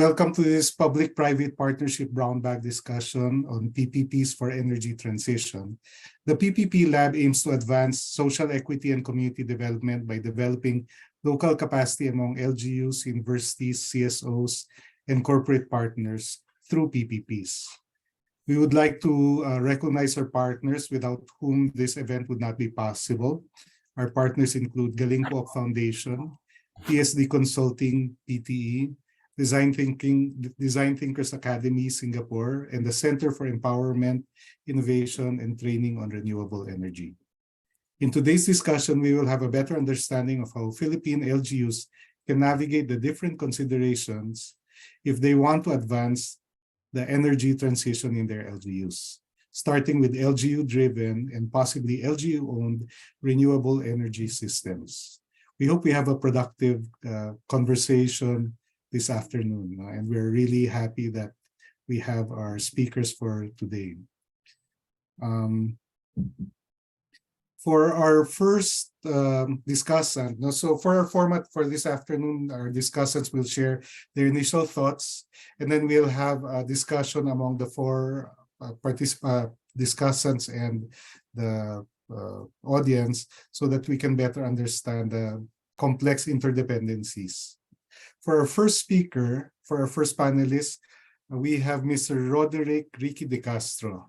Welcome to this public-private partnership brown bag discussion on PPPs for energy transition. The PPP Lab aims to advance social equity and community development by developing local capacity among LGUs, universities, CSOs, and corporate partners through PPPs. We would like to recognize our partners without whom this event would not be possible. Our partners include Galing Po Foundation, TSD Consulting, PTE, Design Thinkers Academy, Singapore, and the Center for Empowerment, Innovation, and Training on Renewable Energy. In today's discussion, we will have a better understanding of how Philippine LGUs can navigate the different considerations if they want to advance the energy transition in their LGUs, starting with LGU-driven and possibly LGU-owned renewable energy systems. We hope we have a productive conversation this afternoon, and we're really happy that we have our speakers for today. For our first discussant, so for our format for this afternoon, our discussants will share their initial thoughts, and then we'll have a discussion among the four discussants and the audience so that we can better understand the complex interdependencies. For our first speaker, for our first panelist, we have Mr. Roderick Ricky De Castro.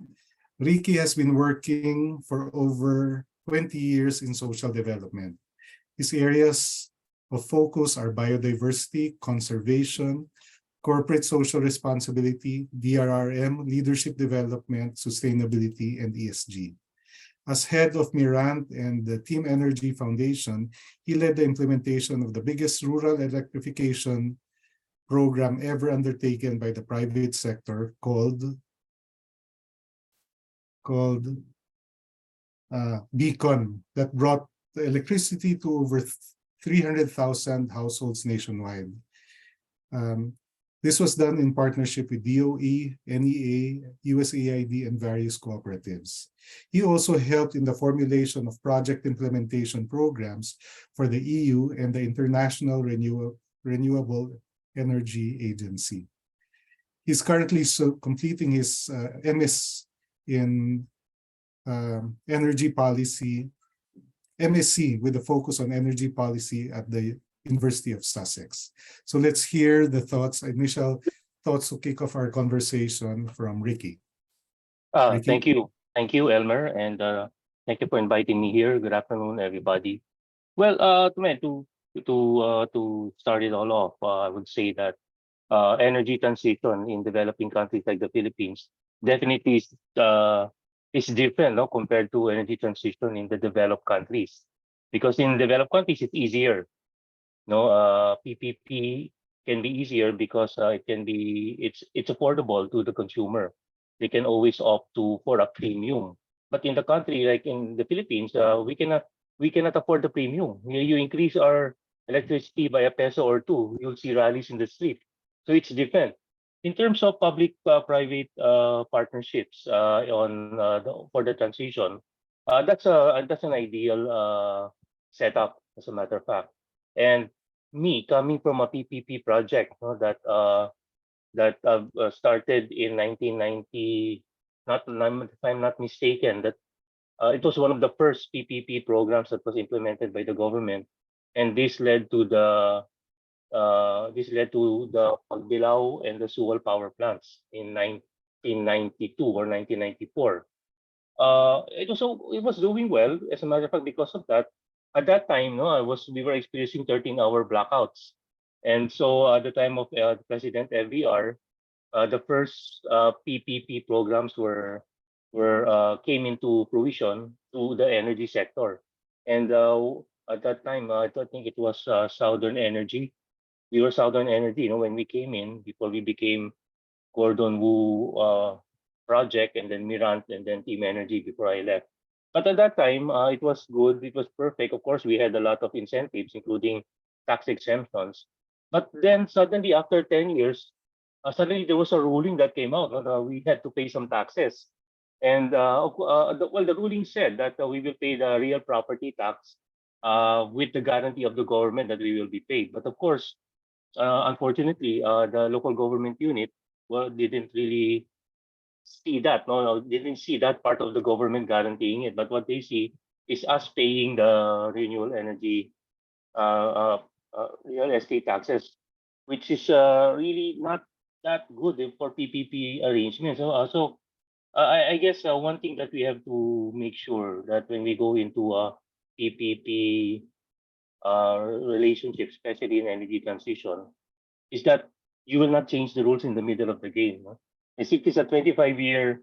Ricky has been working for over 20 years in social development. His areas of focus are biodiversity, conservation, corporate social responsibility, DRRM, leadership development, sustainability, and ESG. As head of Mirant and the Team Energy Foundation, he led the implementation of the biggest rural electrification program ever undertaken by the private sector called Beacon, that brought electricity to over 300,000 households nationwide. This was done in partnership with DOE, NEA, USAID, and various cooperatives. He also helped in the formulation of project implementation programs for the EU and the International Renewable Energy Agency. He's currently completing his MS in energy policy, MSc with a focus on energy policy at the University of Sussex. So let's hear the initial thoughts to kick off our conversation from Ricky. Ricky? Thank you, Elmer, and thank you for inviting me here. Good afternoon, everybody. Well, to start it all off, I would say that energy transition in developing countries like the Philippines definitely is different, no, compared to energy transition in the developed countries. Because in developed countries, it's easier. PPP can be easier because it's affordable to the consumer. They can always opt for a premium. But in the country like in the Philippines, we cannot afford the premium. You increase our electricity by a peso or two, you'll see rallies in the street. So it's different. In terms of public-private partnerships for the transition, that's an ideal setup, as a matter of fact. And me coming from a PPP project that started in 1990, if I'm not mistaken, that it was one of the first PPP programs that was implemented by the government, and this led to the Pagbilao and the Suwal power plants in 1992 or 1994. It was doing well, as a matter of fact. Because of that, at that time, we were experiencing 13-hour blackouts, and so at the time of President FDR, the first PPP programs came into fruition to the energy sector, and at that time, I think it was Southern Energy. We were Southern Energy, when we came in before we became Gordon Wu project, and then Mirant, and then Team Energy before I left. But at that time, it was good. It was perfect. Of course, we had a lot of incentives, including tax exemptions. But then suddenly, after 10 years, suddenly there was a ruling that came out. We had to pay some taxes. And the ruling said that we will pay the real property tax with the guarantee of the government that we will be paid. But of course, unfortunately, the local government unit, well, didn't really see that. No, didn't see that part of the government guaranteeing it. But what they see is us paying the renewable energy real estate taxes, which is really not that good for PPP arrangements. I guess one thing that we have to make sure that when we go into a PPP relationship, especially in energy transition, is that you will not change the rules in the middle of the game. No? If it is a 25-year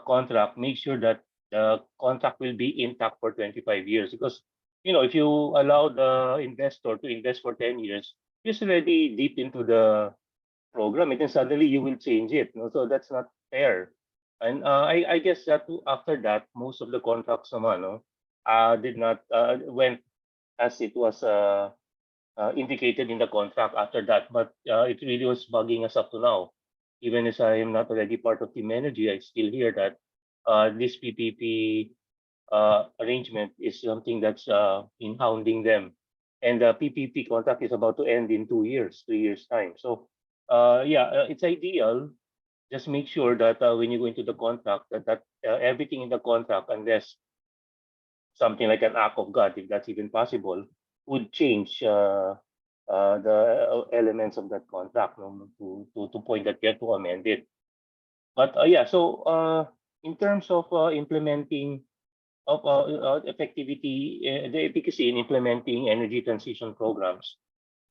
contract, make sure that the contract will be intact for 25 years. Because, if you allow the investor to invest for 10 years, he's already deep into the program, and then suddenly you will change it. So that's not fair. And I guess that after that, most of the contracts naman, did not went as it was indicated in the contract after that. But it really was bugging us up to now. Even as I am not already part of Team Energy, I still hear that this PPP arrangement is something that's in hounding them. And the PPP contract is about to end in 2 years, 3 years time. So, it's ideal. Just make sure that when you go into the contract, that everything in the contract, unless something like an act of God, if that's even possible, would change the elements of that contract, no, to point that you have to amend it. But in terms of implementing of effectivity, the efficacy in implementing energy transition programs,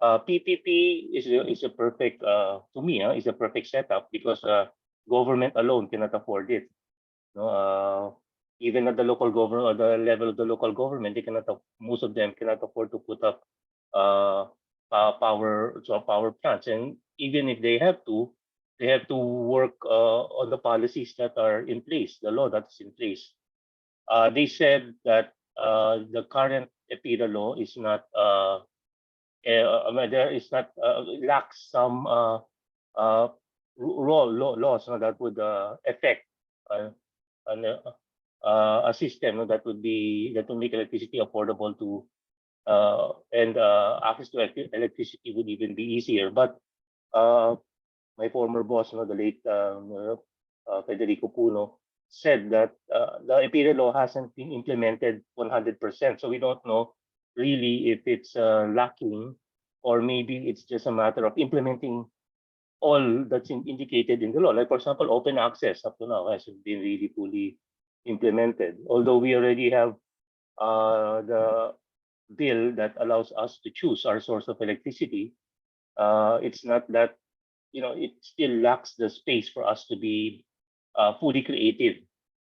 PPP is a perfect to me is a perfect setup because government alone cannot afford it. No, even at the local government or the level of the local government, they cannot. Most of them cannot afford to put up power plants, and even if they have to work on the policies that are in place, the law that's in place. They said that the current EPIRA law is not there is not lacks some uh, laws, that would affect uh, an, a system, that would make electricity affordable to and access to electricity would even be easier. But uh, my former boss, the late Federico Puno, said that the imperial law hasn't been implemented 100%. So we don't know really if it's lacking, or maybe it's just a matter of implementing all that's indicated in the law. Like, for example, open access up to now hasn't been really fully implemented. Although we already have the bill that allows us to choose our source of electricity, it's not that, it still lacks the space for us to be fully creative,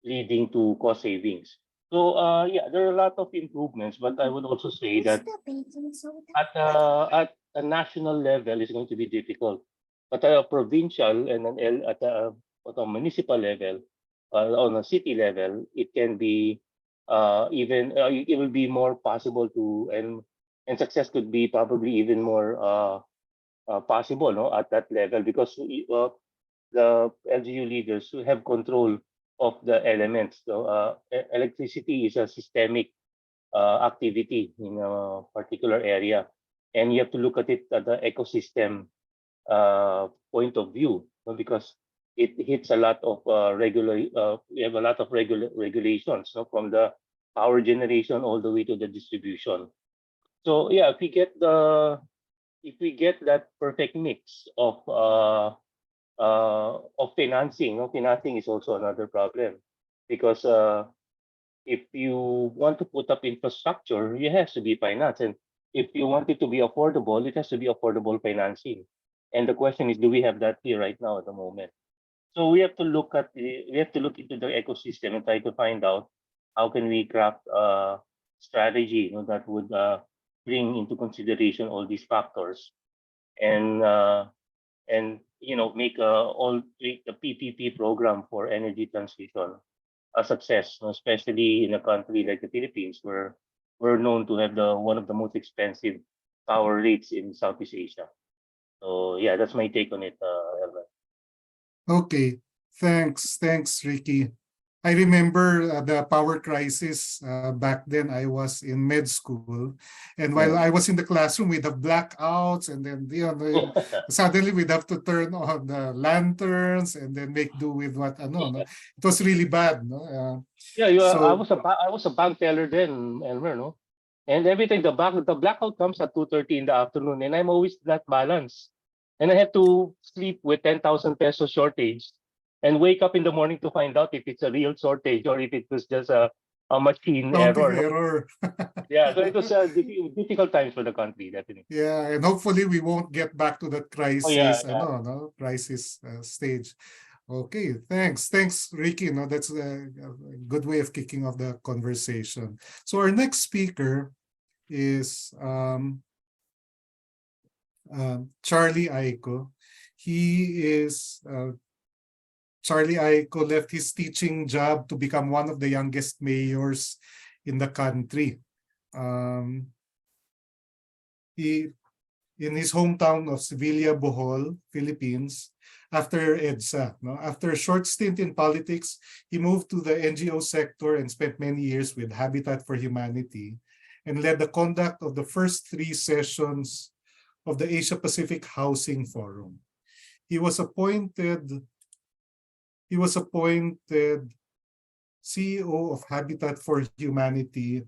leading to cost savings. So, there are a lot of improvements, but I would also say that at a national level is going to be difficult. But at a provincial and at a municipal level, on a city level, it can be even it will be more possible to, and success could be probably even more possible, no, at that level, because the LGU leaders who have control of the elements. So electricity is a systemic activity in a particular area, and you have to look at it at the ecosystem point of view, because it hits a lot of we have a lot of regulations, from the power generation all the way to the distribution. So yeah, if we get that perfect mix of financing, financing is also another problem, because if you want to put up infrastructure, it has to be financed. And if you want it to be affordable, it has to be affordable financing. And the question is, do we have that here right now at the moment? So we have to we have to look into the ecosystem and try to find out how can we craft a strategy, that would bring into consideration all these factors, and make the PPP program for energy transition a success, especially in a country like the Philippines, where we're known to have the one of the most expensive power rates in Southeast Asia. So yeah, that's my take on it, Elvan. Okay, thanks, Ricky. I remember the power crisis back then. I was in med school, and while Yeah. I was in the classroom, we'd have blackouts, and then suddenly we'd have to turn on the lanterns and then make do with what ano. No? It was really bad. No? Yeah, So I was a bank teller then, Elmer, no? And every time the blackout comes at 2:30 in the afternoon, and I'm always that balance. And I have to sleep with 10,000 pesos shortage and wake up in the morning to find out if it's a real shortage or if it was just a machine counting error. No? error. Yeah, so it was difficult times for the country, definitely. Yeah, and hopefully we won't get back to that Oh yeah, crisis, yeah. crisis stage. Okay, thanks, Ricky. No, that's a good way of kicking off the conversation. So our next speaker is Charlie Aiko. He is Charlie Aiko left his teaching job to become one of the youngest mayors in the country. He in his hometown of Sevilla, Bohol, Philippines, after EDSA. No? After a short stint in politics, he moved to the NGO sector and spent many years with Habitat for Humanity and led the conduct of the first 3 sessions of the Asia Pacific Housing Forum. He was appointed CEO of Habitat for Humanity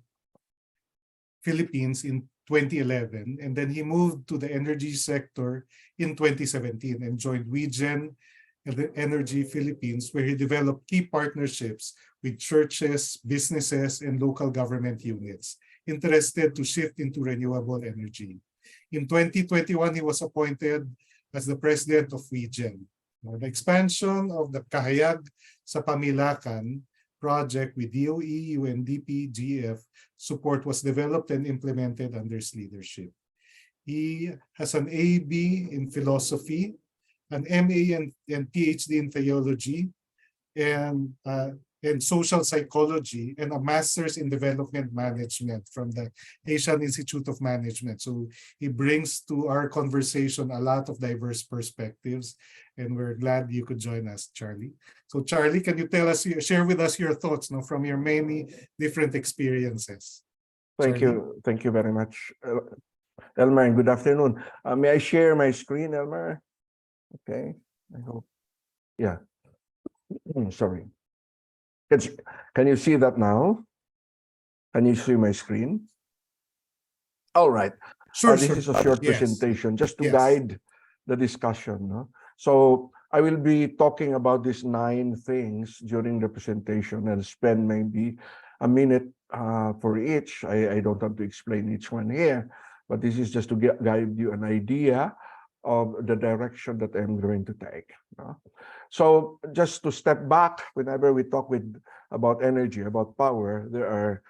Philippines in 2011, and then he moved to the energy sector in 2017 and joined WeGen and the Energy Philippines, where he developed key partnerships with churches, businesses, and local government units interested to shift into renewable energy. In 2021, he was appointed as the president of WeGen. The expansion of the Kahayag sa Pamilakan project with DOE, UNDP, GF support was developed and implemented under his leadership. He has an AB in philosophy, an MA and PhD in theology, and social psychology, and a master's in development management from the Asian Institute of Management. So he brings to our conversation a lot of diverse perspectives, and we're glad you could join us, Charlie. So Charlie, can you share with us your thoughts from your many different experiences? Thank Charlie? you. Thank you very much, Elmer, and good afternoon. May I share my screen, Elmer? Okay, I hope. Yeah. Sorry. Can you see that now? Can you see my screen? All right. Sure, This sure. is a short Yes. presentation just to Yes. guide the discussion. No? So I will be talking about these 9 things during the presentation and spend maybe a minute for each. I don't have to explain each one here, but this is just to guide you an idea of the direction that I'm going to take. No? So just to step back, whenever we talk about energy, about power, there are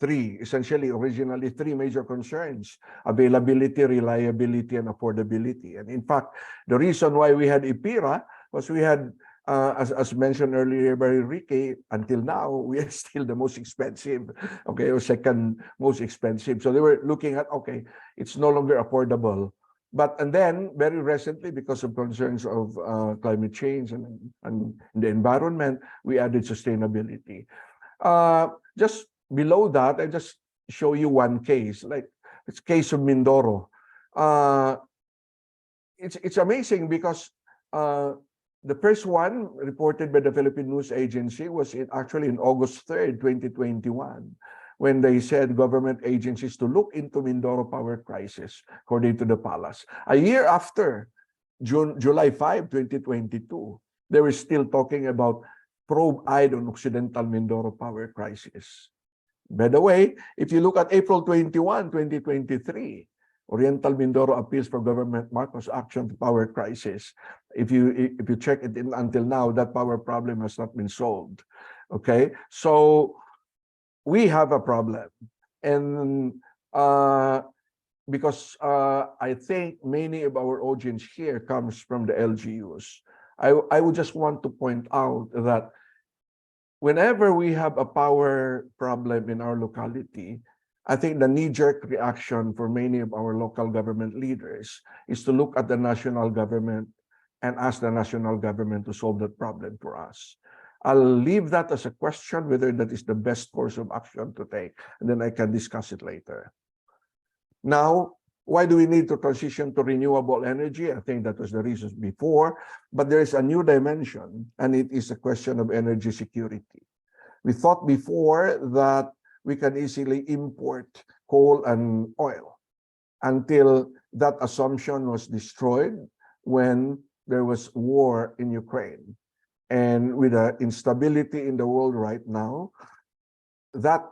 originally three major concerns: availability, reliability, and affordability. And in fact, the reason why we had IPIRA was we had, as mentioned earlier by Ricky, until now, we are still the most expensive, okay, or second most expensive. So they were looking at, okay, it's no longer affordable. And then very recently, because of concerns of climate change and the environment, we added sustainability. Just below that, I just show you one case, like it's case of Mindoro. It's amazing because the first one reported by the Philippine News Agency was actually in August 3rd, 2021, when they said government agencies to look into Mindoro power crisis, according to the palace. A year after, July 5, 2022, they were still talking about probe-eyed on Occidental Mindoro power crisis. By the way, if you look at April 21, 2023, Oriental Mindoro appeals for government Marcos action to power crisis. If you check it until now, that power problem has not been solved. Okay, so we have a problem, and because I think many of our audience here comes from the LGUs, I would just want to point out that whenever we have a power problem in our locality, I think the knee-jerk reaction for many of our local government leaders is to look at the national government and ask the national government to solve that problem for us. I'll leave that as a question, whether that is the best course of action to take, and then I can discuss it later. Now, why do we need to transition to renewable energy? I think that was the reasons before, but there is a new dimension, and it is a question of energy security. We thought before that we can easily import coal and oil until that assumption was destroyed when there was war in Ukraine. And with the instability in the world right now, that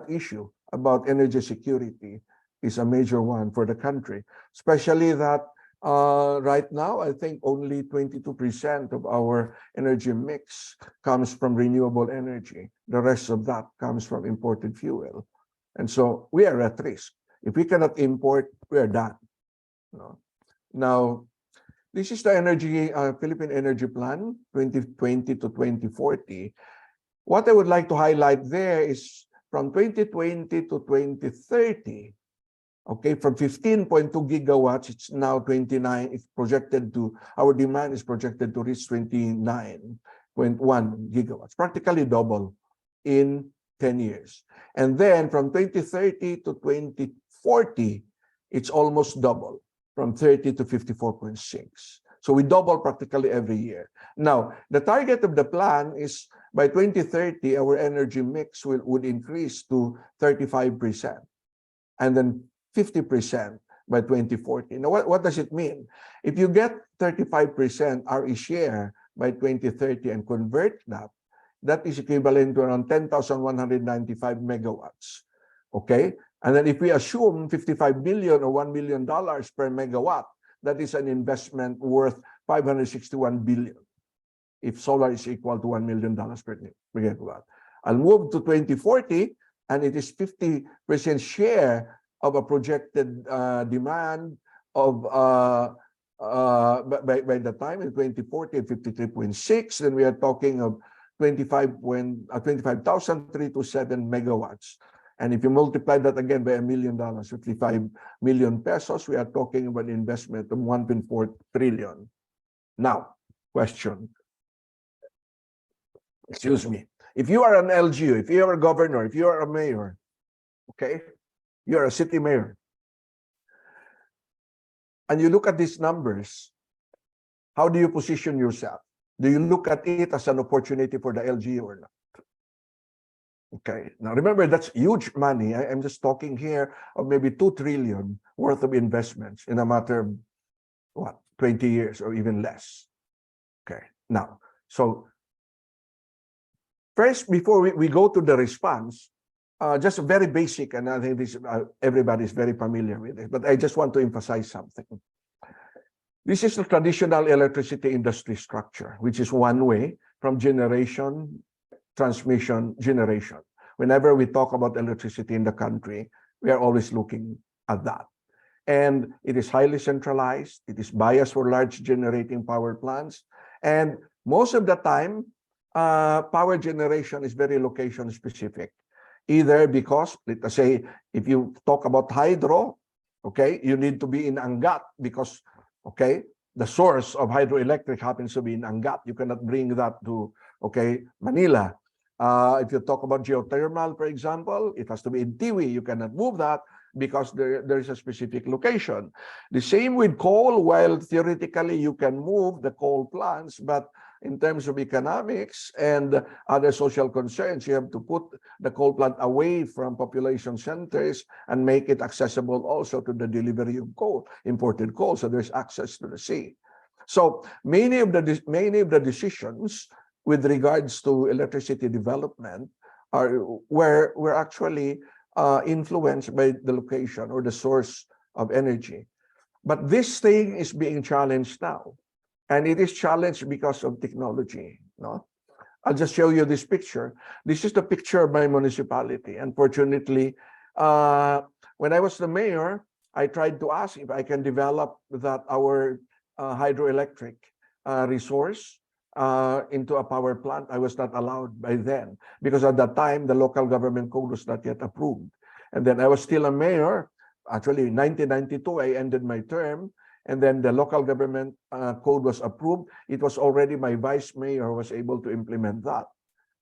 issue about energy security is a major one for the country, especially that right now, I think only 22% of our energy mix comes from renewable energy. The rest of that comes from imported fuel. And so we are at risk. If we cannot import, we are done. Now, this is the Philippine Energy Plan 2020 to 2040. What I would like to highlight there is from 2020 to 2030, okay, from 15.2 gigawatts, it's now 29. It's projected to, our demand is projected to reach 29.1 gigawatts, practically double in 10 years. And then from 2030 to 2040, it's almost double, from 30 to 54.6. So we double practically every year. Now, the target of the plan is by 2030, our energy mix would increase to 35%, and then 50% by 2040. Now, what does it mean? If you get 35% RE share by 2030 and convert that, that is equivalent to around 10,195 megawatts. Okay? And then if we assume 55 billion or $1 million per megawatt, that is an investment worth 561 billion. If solar is equal to $1 million per megawatt. I'll move to 2040, and it is 50% share of a projected demand of by the time in 2040, 53.6, then we are talking of 25,327 megawatts. And if you multiply that again by $1 million, 55 million pesos, we are talking about investment of 1.4 trillion. Now, question. Excuse me. If you are an LGU, if you are a governor, if you are a mayor, okay, you are a city mayor, and you look at these numbers, how do you position yourself? Do you look at it as an opportunity for the LGU or not? Okay, now remember, that's huge money. I'm just talking here of maybe 2 trillion worth of investments in a matter of, what, 20 years or even less. Okay, now, so first, before we go to the response, just very basic, and I think this everybody is very familiar with it, but I just want to emphasize something. This is the traditional electricity industry structure, which is one way from generation, transmission, generation. Whenever we talk about electricity in the country, we are always looking at that. And it is highly centralized. It is biased for large generating power plants. And most of the time, power generation is very location specific. Either because, let's say, if you talk about hydro, okay, you need to be in Angat because, okay, the source of hydroelectric happens to be in Angat. You cannot bring that to, okay, Manila. If you talk about geothermal, for example, it has to be in Tiwi. You cannot move that because there is a specific location. The same with coal. While theoretically you can move the coal plants, but in terms of economics and other social concerns, you have to put the coal plant away from population centers and make it accessible also to the delivery of coal, imported coal, so there's access to the sea. So many of the decisions with regards to electricity development were actually influenced by the location or the source of energy. But this thing is being challenged now. And it is challenged because of technology. No? I'll just show you this picture. This is the picture of my municipality. Unfortunately, when I was the mayor, I tried to ask if I can develop that our hydroelectric resource into a power plant. I was not allowed by then because at that time, the local government code was not yet approved. And then I was still a mayor. Actually, in 1992, I ended my term. and then the local government code was approved. It was already my vice mayor was able to implement that.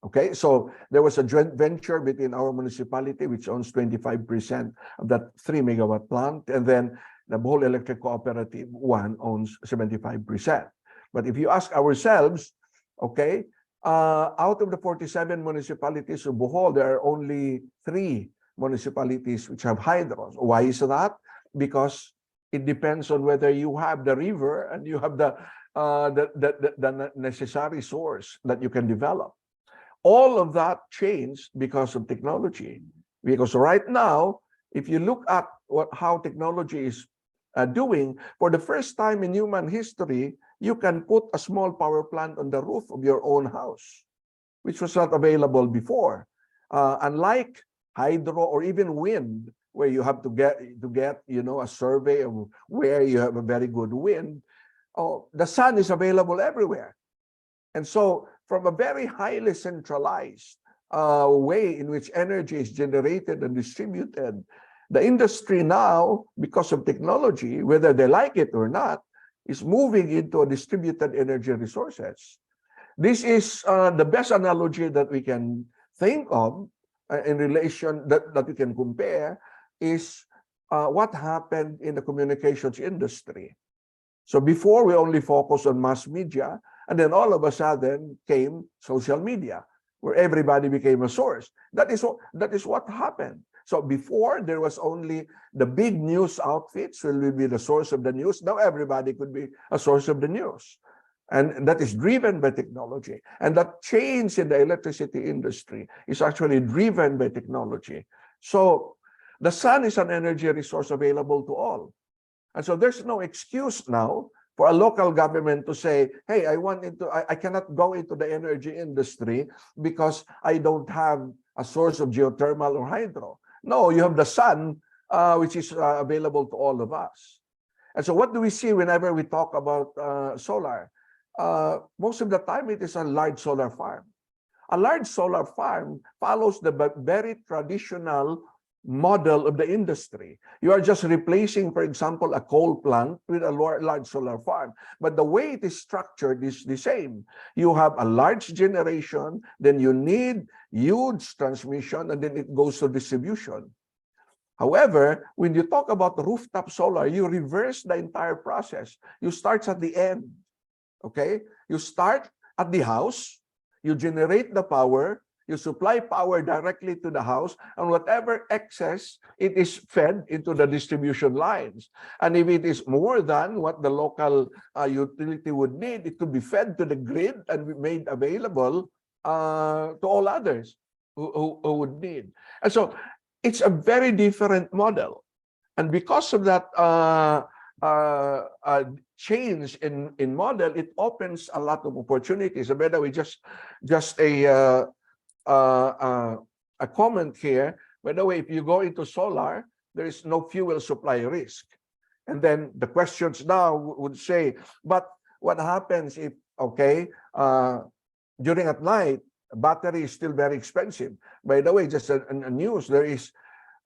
Okay, so there was a joint venture between our municipality, which owns 25% of that 3 megawatt plant, and then the Bohol Electric Cooperative one owns 75%. But if you ask ourselves, okay, out of the 47 municipalities of Bohol, there are only 3 municipalities which have hydros. Why is that? Because it depends on whether you have the river and you have the necessary source that you can develop. All of that changed because of technology. Because right now, if you look at how technology is doing, for the first time in human history, you can put a small power plant on the roof of your own house, which was not available before. Unlike hydro or even wind, where you have to get a survey of where you have a very good wind, the sun is available everywhere. And so from a very highly centralized way in which energy is generated and distributed, the industry now, because of technology, whether they like it or not, is moving into distributed energy resources. This is the best analogy that we can think of in relation that we can compare is what happened in the communications industry. So before we only focused on mass media, and then all of a sudden came social media, where everybody became a source. That is what happened. So before there was only the big news outfits will be the source of the news. Now everybody could be a source of the news. And that is driven by technology. And that change in the electricity industry is actually driven by technology. So the sun is an energy resource available to all. And so there's no excuse now for a local government to say, hey, I cannot go into the energy industry because I don't have a source of geothermal or hydro. No, you have the sun, which is available to all of us. And so what do we see whenever we talk about solar? Most of the time, it is a large solar farm. A large solar farm follows the very traditional model of the industry. You are just replacing, for example, a coal plant with a large solar farm. But the way it is structured is the same. You have a large generation, then you need huge transmission, and then it goes to distribution. However, when you talk about rooftop solar, you reverse the entire process. You start at the end. Okay? You start at the house, you generate the power, you supply power directly to the house, and whatever excess, it is fed into the distribution lines. And if it is more than what the local utility would need, it could be fed to the grid and be made available to all others who would need. And so it's a very different model. And because of that change in model, it opens a lot of opportunities. So by the way, just a comment here. By the way, if you go into solar, there is no fuel supply risk. And then the questions now would say, but what happens if, okay, during at night, battery is still very expensive. By the way, just a news, there is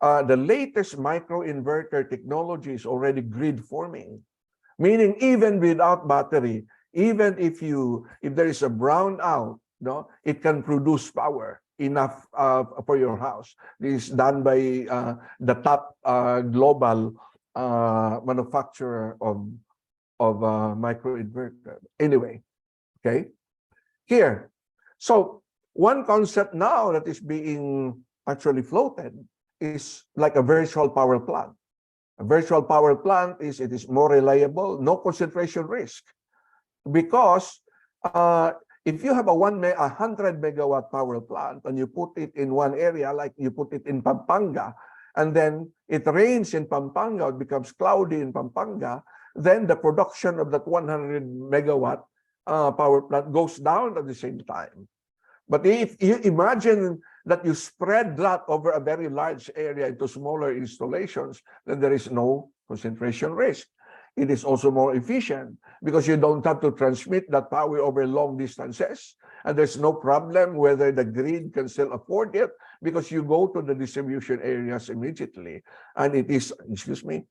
the latest microinverter technology is already grid forming, meaning even without battery, even if there is a brownout, no, it can produce power enough for your house. This is done by the top global manufacturer of microinverter. Anyway, okay, here. So one concept now that is being actually floated is like a virtual power plant. A virtual power plant is more reliable, no concentration risk, because if you have a 100 megawatt power plant and you put it in one area, like you put it in Pampanga, and then it rains in Pampanga, it becomes cloudy in Pampanga, then the production of that 100 megawatt power plant goes down at the same time. But if you imagine that you spread that over a very large area into smaller installations, then there is no concentration risk. It is also more efficient because you don't have to transmit that power over long distances. And there's no problem whether the grid can still afford it because you go to the distribution areas immediately. And it is, excuse me,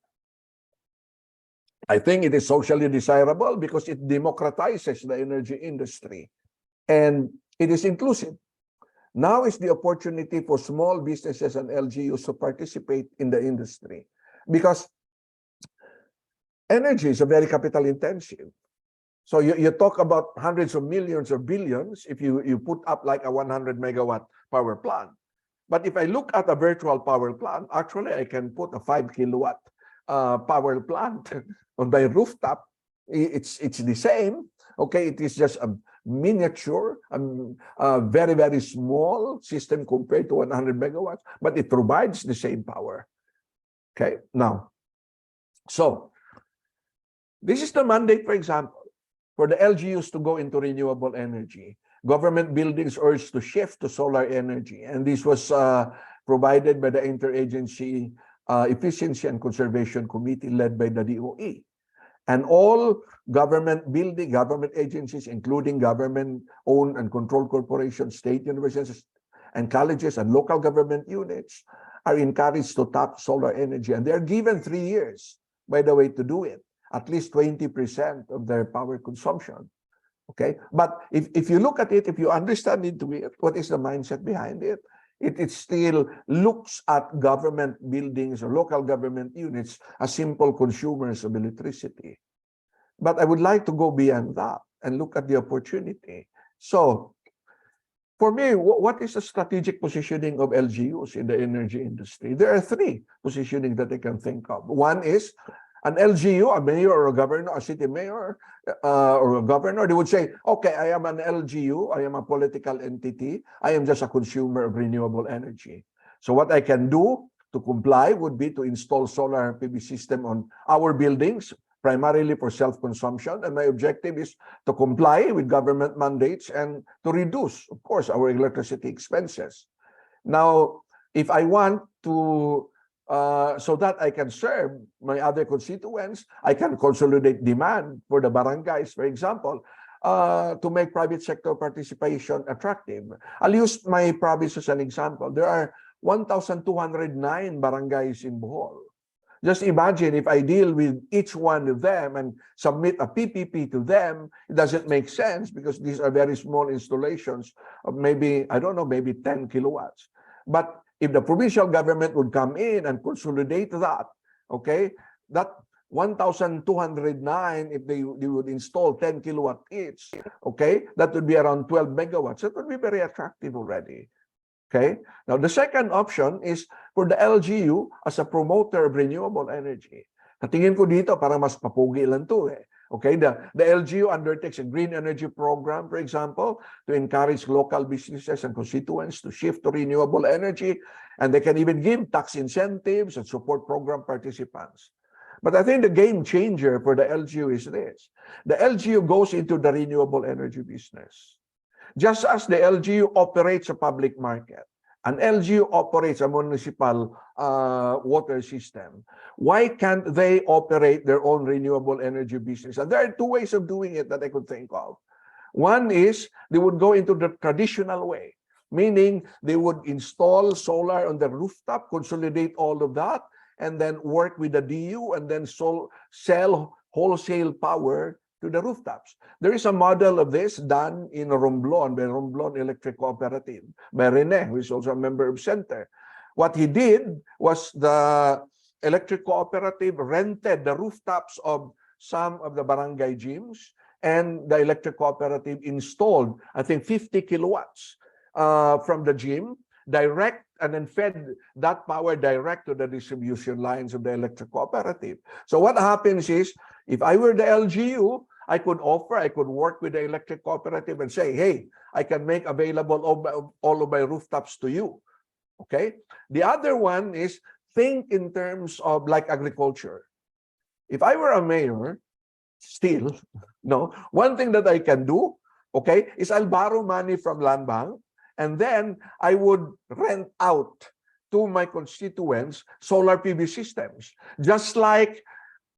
I think it is socially desirable because it democratizes the energy industry and it is inclusive. Now is the opportunity for small businesses and LGUs to participate in the industry because energy is a very capital intensive. So you talk about hundreds of millions or billions if you put up like a 100 megawatt power plant. But if I look at a virtual power plant, actually I can put a 5 kilowatt power plant on my rooftop. It's the same. Okay, it is just a miniature, very, very small system compared to 100 megawatts, but it provides the same power. Okay, now, so this is the mandate, for example, for the LGUs to go into renewable energy. Government buildings urged to shift to solar energy, and this was provided by the Interagency Efficiency and Conservation Committee led by the DOE. And all government building, government agencies, including government-owned and controlled corporations, state universities, and colleges and local government units are encouraged to tap solar energy. And they're given 3 years, by the way, to do it, at least 20% of their power consumption. Okay, but if you look at it, if you understand into it, what is the mindset behind it? It still looks at government buildings or local government units as simple consumers of electricity. But I would like to go beyond that and look at the opportunity. So, for me, what is the strategic positioning of LGUs in the energy industry? There are 3 positioning that I can think of. One is an LGU, a mayor or a governor, a city mayor, or a governor, they would say, okay, I am an LGU, I am a political entity, I am just a consumer of renewable energy. So what I can do to comply would be to install solar PV system on our buildings, primarily for self-consumption. And my objective is to comply with government mandates and to reduce, of course, our electricity expenses. Now, if I want to so that I can serve my other constituents, I can consolidate demand for the barangays, for example, to make private sector participation attractive. I'll use my province as an example. There are 1,209 barangays in Bohol. Just imagine if I deal with each one of them and submit a PPP to them, it doesn't make sense because these are very small installations of maybe, I don't know, maybe 10 kilowatts. But if the provincial government would come in and consolidate that, okay, that 1,209, if they would install 10 kilowatt each, okay, that would be around 12 megawatts. That would be very attractive already. Okay. Now, the second option is for the LGU as a promoter of renewable energy. Natingin ko dito, parang mas papugi lang to eh. Okay, the LGU undertakes a green energy program, for example, to encourage local businesses and constituents to shift to renewable energy, and they can even give tax incentives and support program participants. But I think the game changer for the LGU is this. The LGU goes into the renewable energy business. Just as the LGU operates a public market, an LGU operates a municipal water system. Why can't they operate their own renewable energy business? And there are 2 ways of doing it that I could think of. One is they would go into the traditional way, meaning they would install solar on the rooftop, consolidate all of that, and then work with the DU and then sell wholesale power to the rooftops. There is a model of this done in Romblon by Romblon Electric Cooperative by Rene, who is also a member of Center. What he did was the electric cooperative rented the rooftops of some of the barangay gyms, and the electric cooperative installed, I think, 50 kilowatts from the gym, direct, and then fed that power direct to the distribution lines of the electric cooperative. So what happens is, if I were the LGU, I could work with the electric cooperative and say, hey, I can make available all of my rooftops to you. Okay? The other one is think in terms of like agriculture. If I were a mayor, still, no, one thing that I can do, okay, is I'll borrow money from Land Bank, and then I would rent out to my constituents solar PV systems. Just like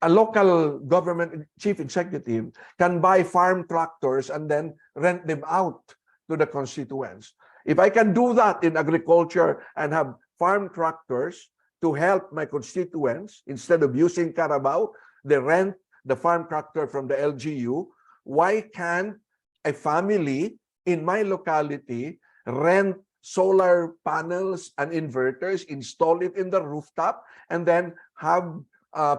a local government chief executive can buy farm tractors and then rent them out to the constituents. If I can do that in agriculture and have farm tractors to help my constituents, instead of using Carabao, they rent the farm tractor from the LGU, why can't a family in my locality rent solar panels and inverters, install it in the rooftop, and then have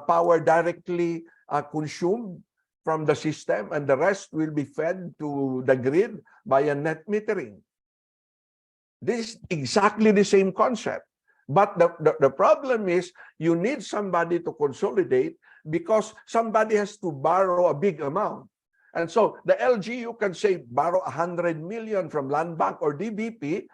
power directly consumed from the system, and the rest will be fed to the grid via net metering. This is exactly the same concept. But the problem is you need somebody to consolidate because somebody has to borrow a big amount. And so the LGU can say borrow 100 million from Land Bank or DBP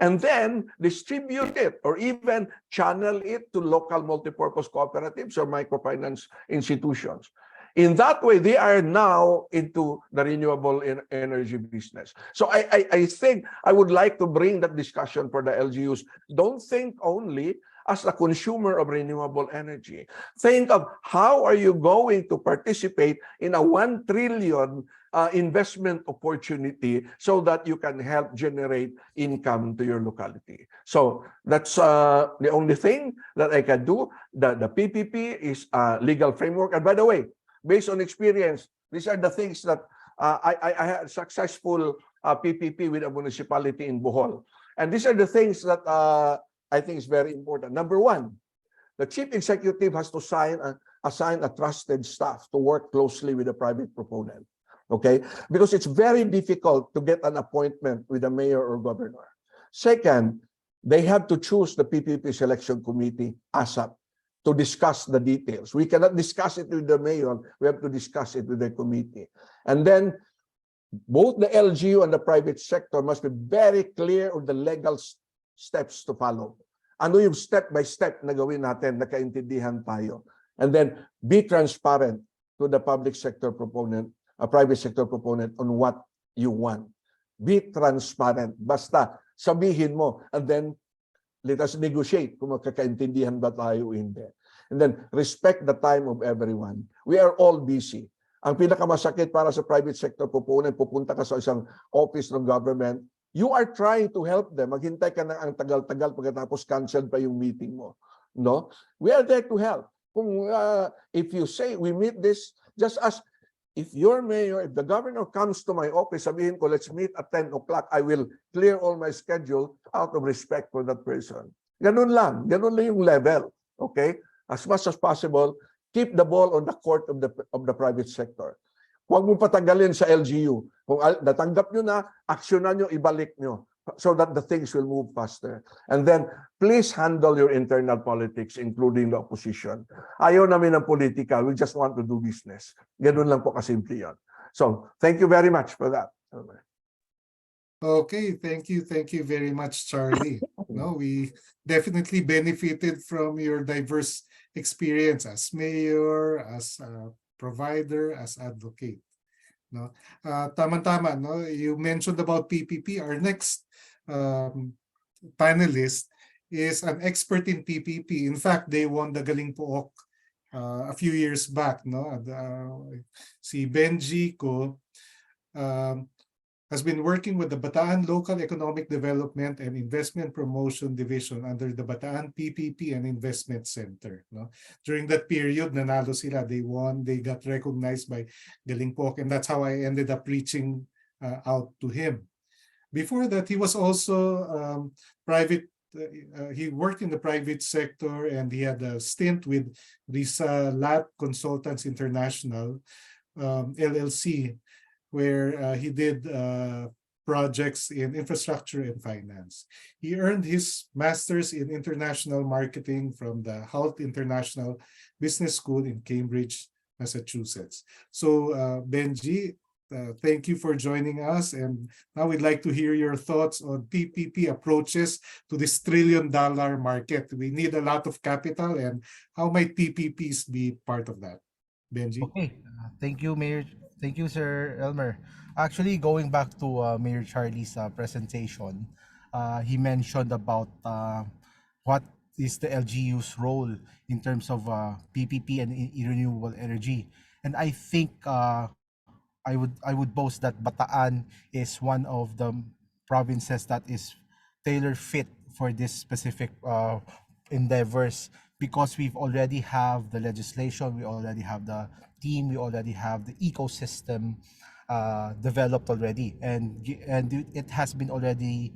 and then distribute it or even channel it to local multipurpose cooperatives or microfinance institutions. In that way, they are now into the renewable energy business. So I think I would like to bring that discussion for the LGUs. Don't think only as a consumer of renewable energy. Think of how are you going to participate in a 1 trillion investment opportunity so that you can help generate income to your locality. So that's the only thing that I can do. The PPP is a legal framework. And by the way, based on experience, these are the things that I had successful PPP with a municipality in Bohol. And these are the things that I think is very important. Number one, the chief executive has to assign a trusted staff to work closely with the private proponent. Okay? Because it's very difficult to get an appointment with the mayor or governor. Second, they have to choose the PPP selection committee ASAP to discuss the details. We cannot discuss it with the mayor. We have to discuss it with the committee. And then both the LGU and the private sector must be very clear on the legal steps to follow. Ano yung step by step na gawin natin, nakaintindihan tayo. And then be transparent to the public sector proponent, a private sector proponent on what you want. Be transparent. Basta sabihin mo and then let us negotiate kung magkakaintindihan ba tayo o hindi. And then, respect the time of everyone. We are all busy. Ang pinakamasakit para sa private sector proponent, pupunta ka sa isang office ng government, you are trying to help them. Maghintay ka na ang tagal-tagal pagkatapos canceled pa yung meeting mo. No? We are there to help. Kung if you say we meet this, just as if your mayor, if the governor comes to my office, sabihin ko, let's meet at 10 o'clock, I will clear all my schedule out of respect for that person. Ganun lang yung level. Okay? As much as possible, keep the ball on the court of the private sector. Huwag mo patagalin sa LGU. Kung natanggap nyo na, aksyonan nyo, ibalik nyo so that the things will move faster. And then, please handle your internal politics, including the opposition. Ayaw namin ng politika. We just want to do business. Ganun lang po kasimple yun. So, thank you very much for that. Okay, thank you very much, Charlie. No, we definitely benefited from your diverse experience as mayor, as a provider, as advocate. No, tama-tama. No, you mentioned about PPP. Our next panelist is an expert in PPP. In fact, they won the Galing Pook a few years back. No, si Benji ko has been working with the Bataan Local Economic Development and Investment Promotion Division under the Bataan PPP and Investment Center. No? During that period, nanalo sila. They won. They got recognized by Galing Pook, and that's how I ended up reaching out to him. Before that, he was also private. He worked in the private sector, and he had a stint with Risa Lat Consultants International, LLC, where he did projects in infrastructure and finance. He earned his master's in international marketing from the Hult International Business School in Cambridge, Massachusetts. So Benji, thank you for joining us. And now we'd like to hear your thoughts on PPP approaches to this trillion-dollar market. We need a lot of capital, and how might PPPs be part of that? Benji? Okay, thank you, Mayor. Thank you, Sir Elmer. Actually, going back to Mayor Charlie's presentation, he mentioned about what is the LGU's role in terms of PPP and renewable energy. And I think I would boast that Bataan is one of the provinces that is tailor fit for this specific endeavors, because we've already have the legislation, we already have the team, we already have the ecosystem developed already, and it has been already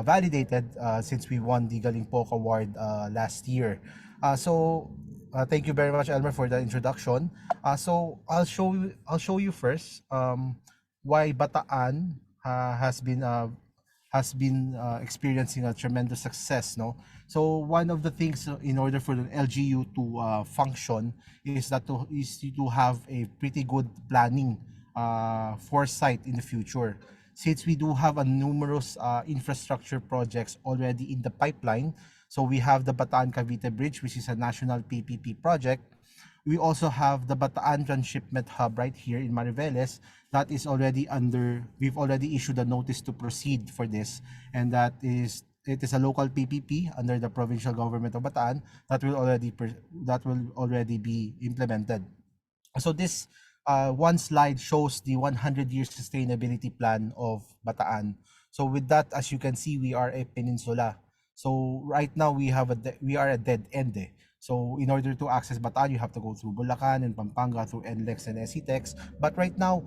validated since we won the Galing Poke Award last year. Thank you very much, Elmer, for the introduction. So I'll show you first why Bataan has been experiencing a tremendous success, no? So one of the things in order for the LGU to function is to have a pretty good planning foresight in the future. Since we do have a numerous infrastructure projects already in the pipeline, so we have the Bataan Cavite Bridge, which is a national PPP project. We also have the Bataan Transshipment Hub right here in Mariveles that is already we've already issued a notice to proceed for this, and it is a local PPP under the provincial government of Bataan that will already be implemented. So this one slide shows the 100-year sustainability plan of Bataan. So with that, as you can see, we are a peninsula. So right now we are a dead end. So in order to access Bataan, you have to go through Bulacan and Pampanga through NLEX and SETEX. But right now,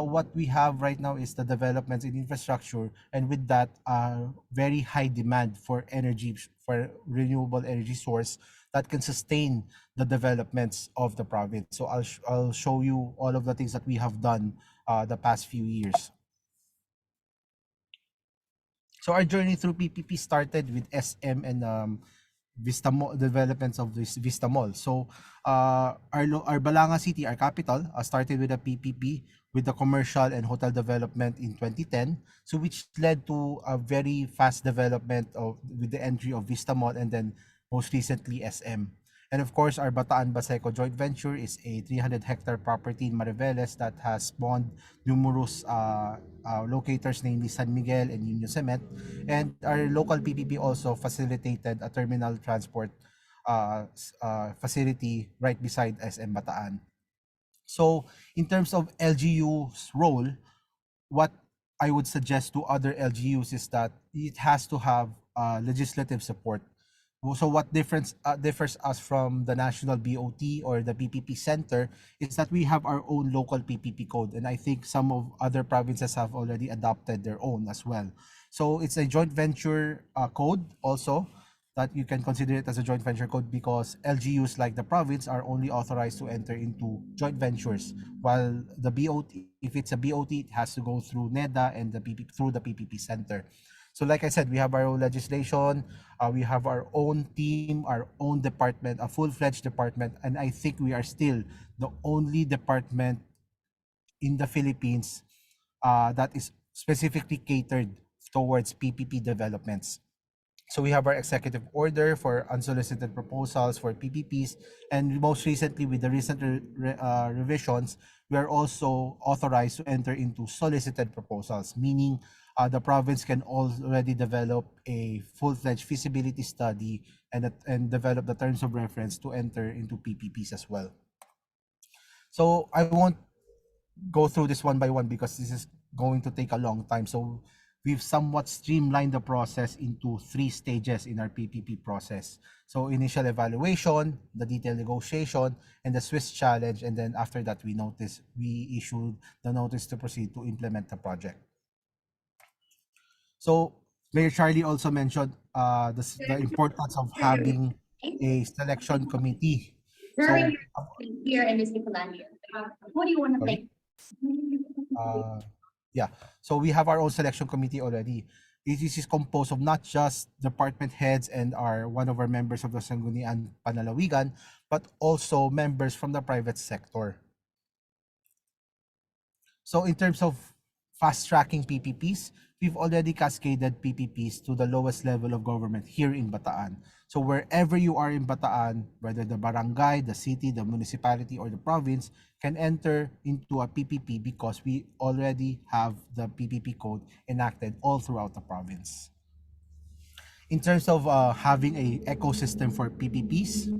what we have right now is the developments in infrastructure, and with that, very high demand for energy, for renewable energy source that can sustain the developments of the province. So I'll show you all of the things that we have done the past few years. So our journey through PPP started with SM and Vista Mall, developments of this Vista Mall. So our Balanga City, our capital, started with a PPP with the commercial and hotel development in 2010. So which led to a very fast development with the entry of Vista Mall and then most recently SM. And of course, our Bataan Baseco joint venture is a 300-hectare property in Mariveles that has spawned numerous locators, namely San Miguel and Union Cement. And our local PPP also facilitated a terminal transport facility right beside SM Bataan. So in terms of LGU's role, what I would suggest to other LGUs is that it has to have legislative support. So what differs us from the national BOT or the PPP center is that we have our own local PPP code, and I think some of other provinces have already adopted their own as well. So it's a joint venture code also, that you can consider it as a joint venture code, because LGUs like the province are only authorized to enter into joint ventures, while the BOT, if it's a BOT, it has to go through NEDA and through the PPP center. So like I said, we have our own legislation, we have our own team, our own department, a full-fledged department, and I think we are still the only department in the Philippines that is specifically catered towards PPP developments. So we have our executive order for unsolicited proposals for PPPs, and most recently with the recent revisions, we are also authorized to enter into solicited proposals, meaning the province can already develop a full-fledged feasibility study and develop the terms of reference to enter into PPPs as well. So I won't go through this one by one because this is going to take a long time. So we've somewhat streamlined the process into 3 stages in our PPP process. So initial evaluation, the detailed negotiation, and the Swiss challenge. And then after that, we issued the notice to proceed to implement the project. So Mayor Charlie also mentioned the importance of having a selection committee. So here in this Nicolandia. What do you want to Sorry? think? Yeah, so we have our own selection committee already. This is composed of not just department heads and one of our members of the Sangguniang Panlalawigan, but also members from the private sector. So in terms of fast-tracking PPPs, we've already cascaded PPPs to the lowest level of government here in Bataan. So wherever you are in Bataan, whether the barangay, the city, the municipality, or the province, can enter into a PPP because we already have the PPP code enacted all throughout the province. In terms of having a ecosystem for PPPs,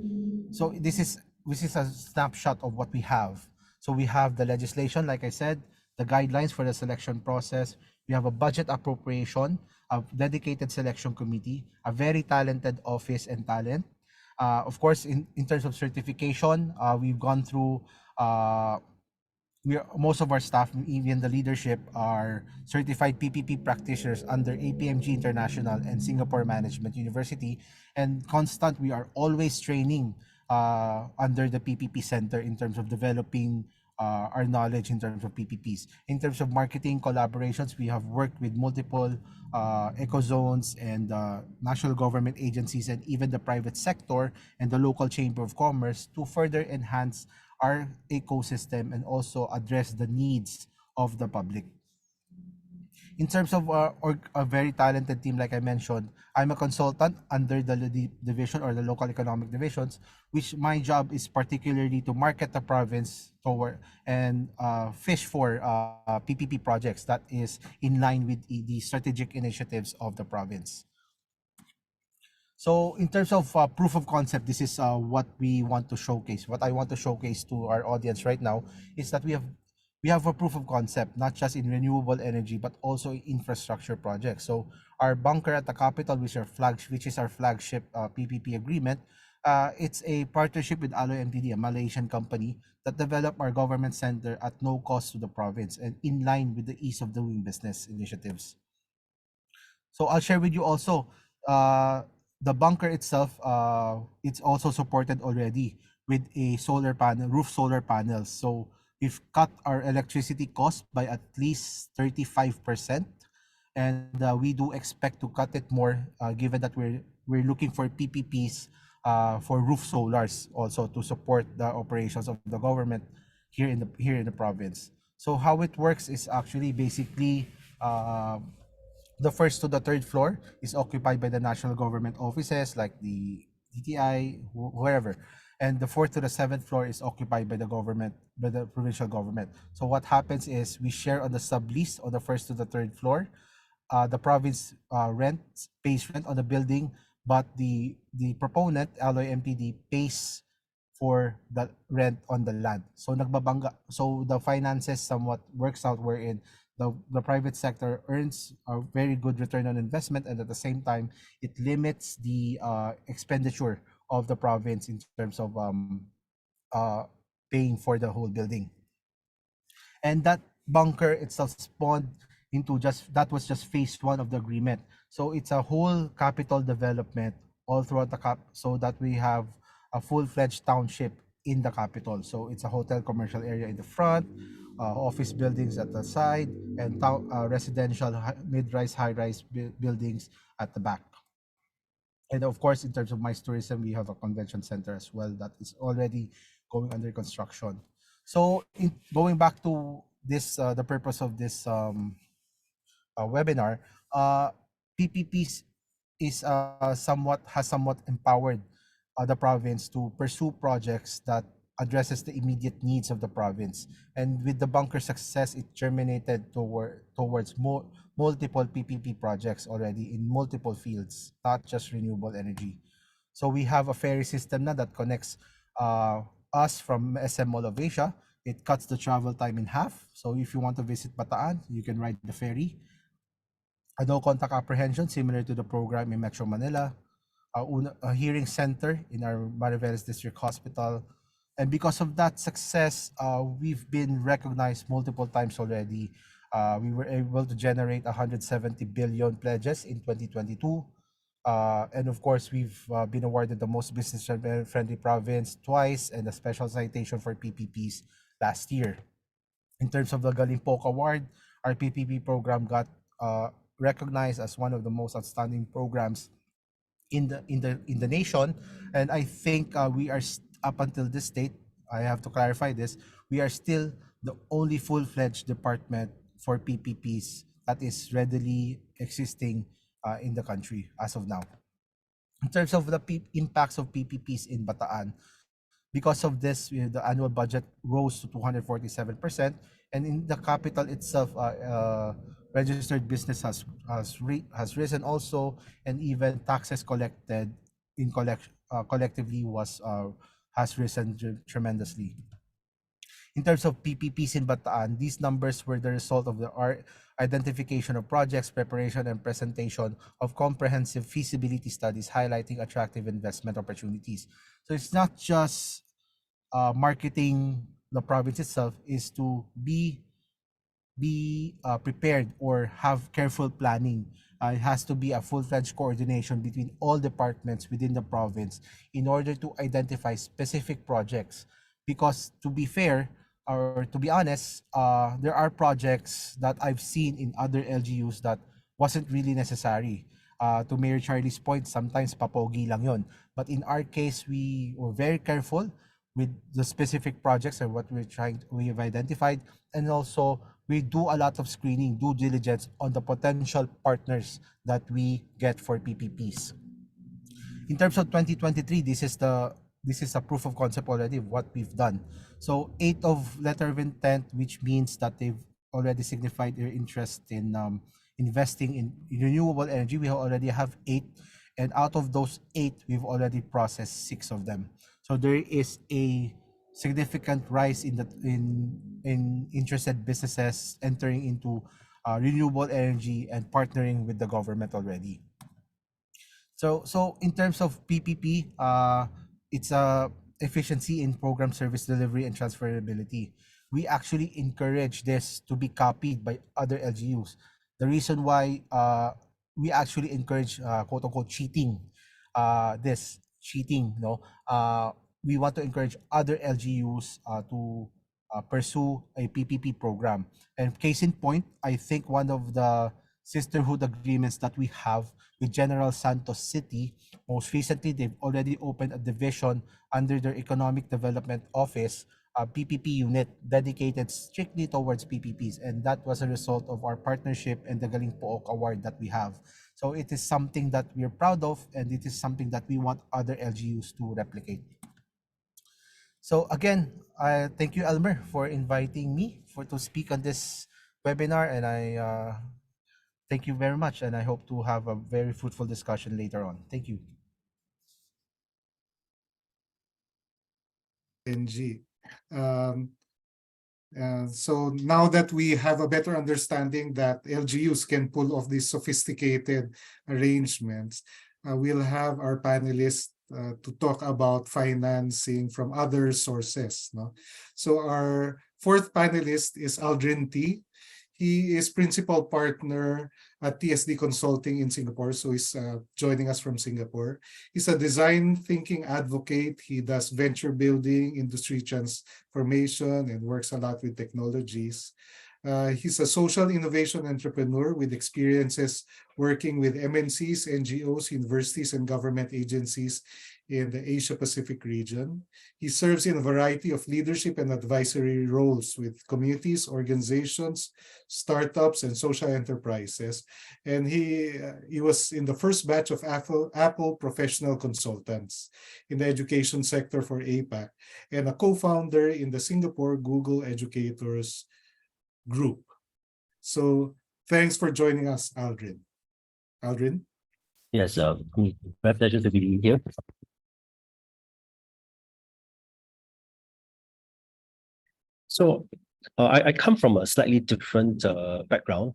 so this is a snapshot of what we have. So we have the legislation, like I said, the guidelines for the selection process. We have a budget appropriation, a dedicated selection committee, a very talented office and talent. Of course, in terms of certification, we've gone through Uh, most of our staff, even the leadership, are certified PPP practitioners under APMG International and Singapore Management University. And constant, we are always training under the PPP Center in terms of developing our knowledge in terms of PPPs. In terms of marketing collaborations, we have worked with multiple eco zones and national government agencies and even the private sector and the local chamber of commerce to further enhance our ecosystem and also address the needs of the public. In terms of a very talented team, like I mentioned, I'm a consultant under the division or the local economic divisions, which my job is particularly to market the province toward and fish for PPP projects that is in line with the strategic initiatives of the province. So in terms of proof of concept, this is what we want to showcase. What I want to showcase to our audience right now is that we have a proof of concept, not just in renewable energy, but also in infrastructure projects. So our bunker at the capital, which is our flagship PPP agreement, it's a partnership with Alloy MTD, a Malaysian company that developed our government center at no cost to the province and in line with the ease of doing business initiatives. So I'll share with you also uh, the bunker itself. It's also supported already with a solar panel, roof solar panels. So we've cut our electricity cost by at least 35%, and we do expect to cut it more, given that we're looking for PPPs for roof solars also to support the operations of the government here in the province. So how it works is actually basically. The first to the third floor is occupied by the national government offices like the DTI, wherever. And the fourth to the seventh floor is occupied by the government, by the provincial government. So what happens is we share on the sublease on the first to the third floor. The province pays rent on the building, but the proponent, Alloy MPD, pays for the rent on the land. So nagbabangga. So the finances somewhat works out wherein the private sector earns a very good return on investment, and at the same time it limits the expenditure of the province in terms of uh, paying for the whole building. And that bunker itself spawned into just that was just phase one of the agreement. So it's a whole capital development all throughout the cap, so that we have a full-fledged township in the capital. So it's a hotel commercial area in the front, office buildings at the side, and residential mid-rise, high-rise buildings at the back. And of course, in terms of MICE tourism, we have a convention center as well that is already going under construction. So going back to this, the purpose of this webinar, PPPs has somewhat empowered the province to pursue projects that addresses the immediate needs of the province. And with the bunker success, it germinated towards multiple PPP projects already in multiple fields, not just renewable energy. So we have a ferry system now that connects us from SM Mall of Asia. It cuts the travel time in half. So if you want to visit Bataan, you can ride the ferry. A no contact apprehension similar to the program in Metro Manila. A hearing center in our Mariveles District Hospital. And because of that success, we've been recognized multiple times already. We were able to generate 170 billion pledges in 2022. And of course, we've been awarded the most business-friendly province twice and a special citation for PPPs last year. In terms of the Galimpok Award, our PPP program got recognized as one of the most outstanding programs in the nation. And I think we are up until this date, I have to clarify this, we are still the only full-fledged department for PPPs that is readily existing in the country as of now. In terms of the impacts of PPPs in Bataan, because of this, the annual budget rose to 247%, and in the capital itself, registered business has risen also, and even taxes collected collectively has risen tremendously. In terms of PPPs in Bataan, these numbers were the result of the identification of projects, preparation, and presentation of comprehensive feasibility studies highlighting attractive investment opportunities. So it's not just marketing the province itself is to be prepared or have careful planning. It has to be a full-fledged coordination between all departments within the province in order to identify specific projects. Because to be fair, or to be honest, there are projects that I've seen in other LGUs that wasn't really necessary. To Mayor Charlie's point, sometimes papogi lang yon. But in our case, we were very careful with the specific projects and what we have identified, and also we do a lot of screening, due diligence on the potential partners that we get for PPPs. In terms of 2023, this is a proof of concept already of what we've done. So 8 of letter of intent, which means that they've already signified their interest in investing in renewable energy. We already have 8, and out of those 8, we've already processed 6 of them. So there is a significant rise in interested businesses entering into renewable energy and partnering with the government already. So in terms of PPP, it's a efficiency in program service delivery and transferability. We actually encourage this to be copied by other LGUs. The reason why we actually encourage quote unquote cheating, no, we want to encourage other LGUs to pursue a PPP program. And case in point, I think one of the sisterhood agreements that we have with General Santos City, most recently, they've already opened a division under their Economic Development Office, a PPP unit dedicated strictly towards PPPs. And that was a result of our partnership and the Galing Pook Award that we have. So it is something that we're proud of, and it is something that we want other LGUs to replicate. So again, I thank you, Elmer, for inviting me to speak on this webinar, and I thank you very much, and I hope to have a very fruitful discussion later on. Thank you. NG. So now that we have a better understanding that LGUs can pull off these sophisticated arrangements, we'll have our panelists to talk about financing from other sources. No? So our fourth panelist is Aldrin T. He is principal partner at TSD Consulting in Singapore, so he's joining us from Singapore. He's a design thinking advocate. He does venture building, industry transformation, and works a lot with technologies. He's a social innovation entrepreneur with experiences working with MNCs, NGOs, universities, and government agencies in the Asia-Pacific region. He serves in a variety of leadership and advisory roles with communities, organizations, startups, and social enterprises. And he was in the first batch of Apple professional consultants in the education sector for APAC, and a co-founder in the Singapore Google Educators Group. So thanks for joining us, Aldrin. Aldrin? Yes, my pleasure to be here. So I come from a slightly different background,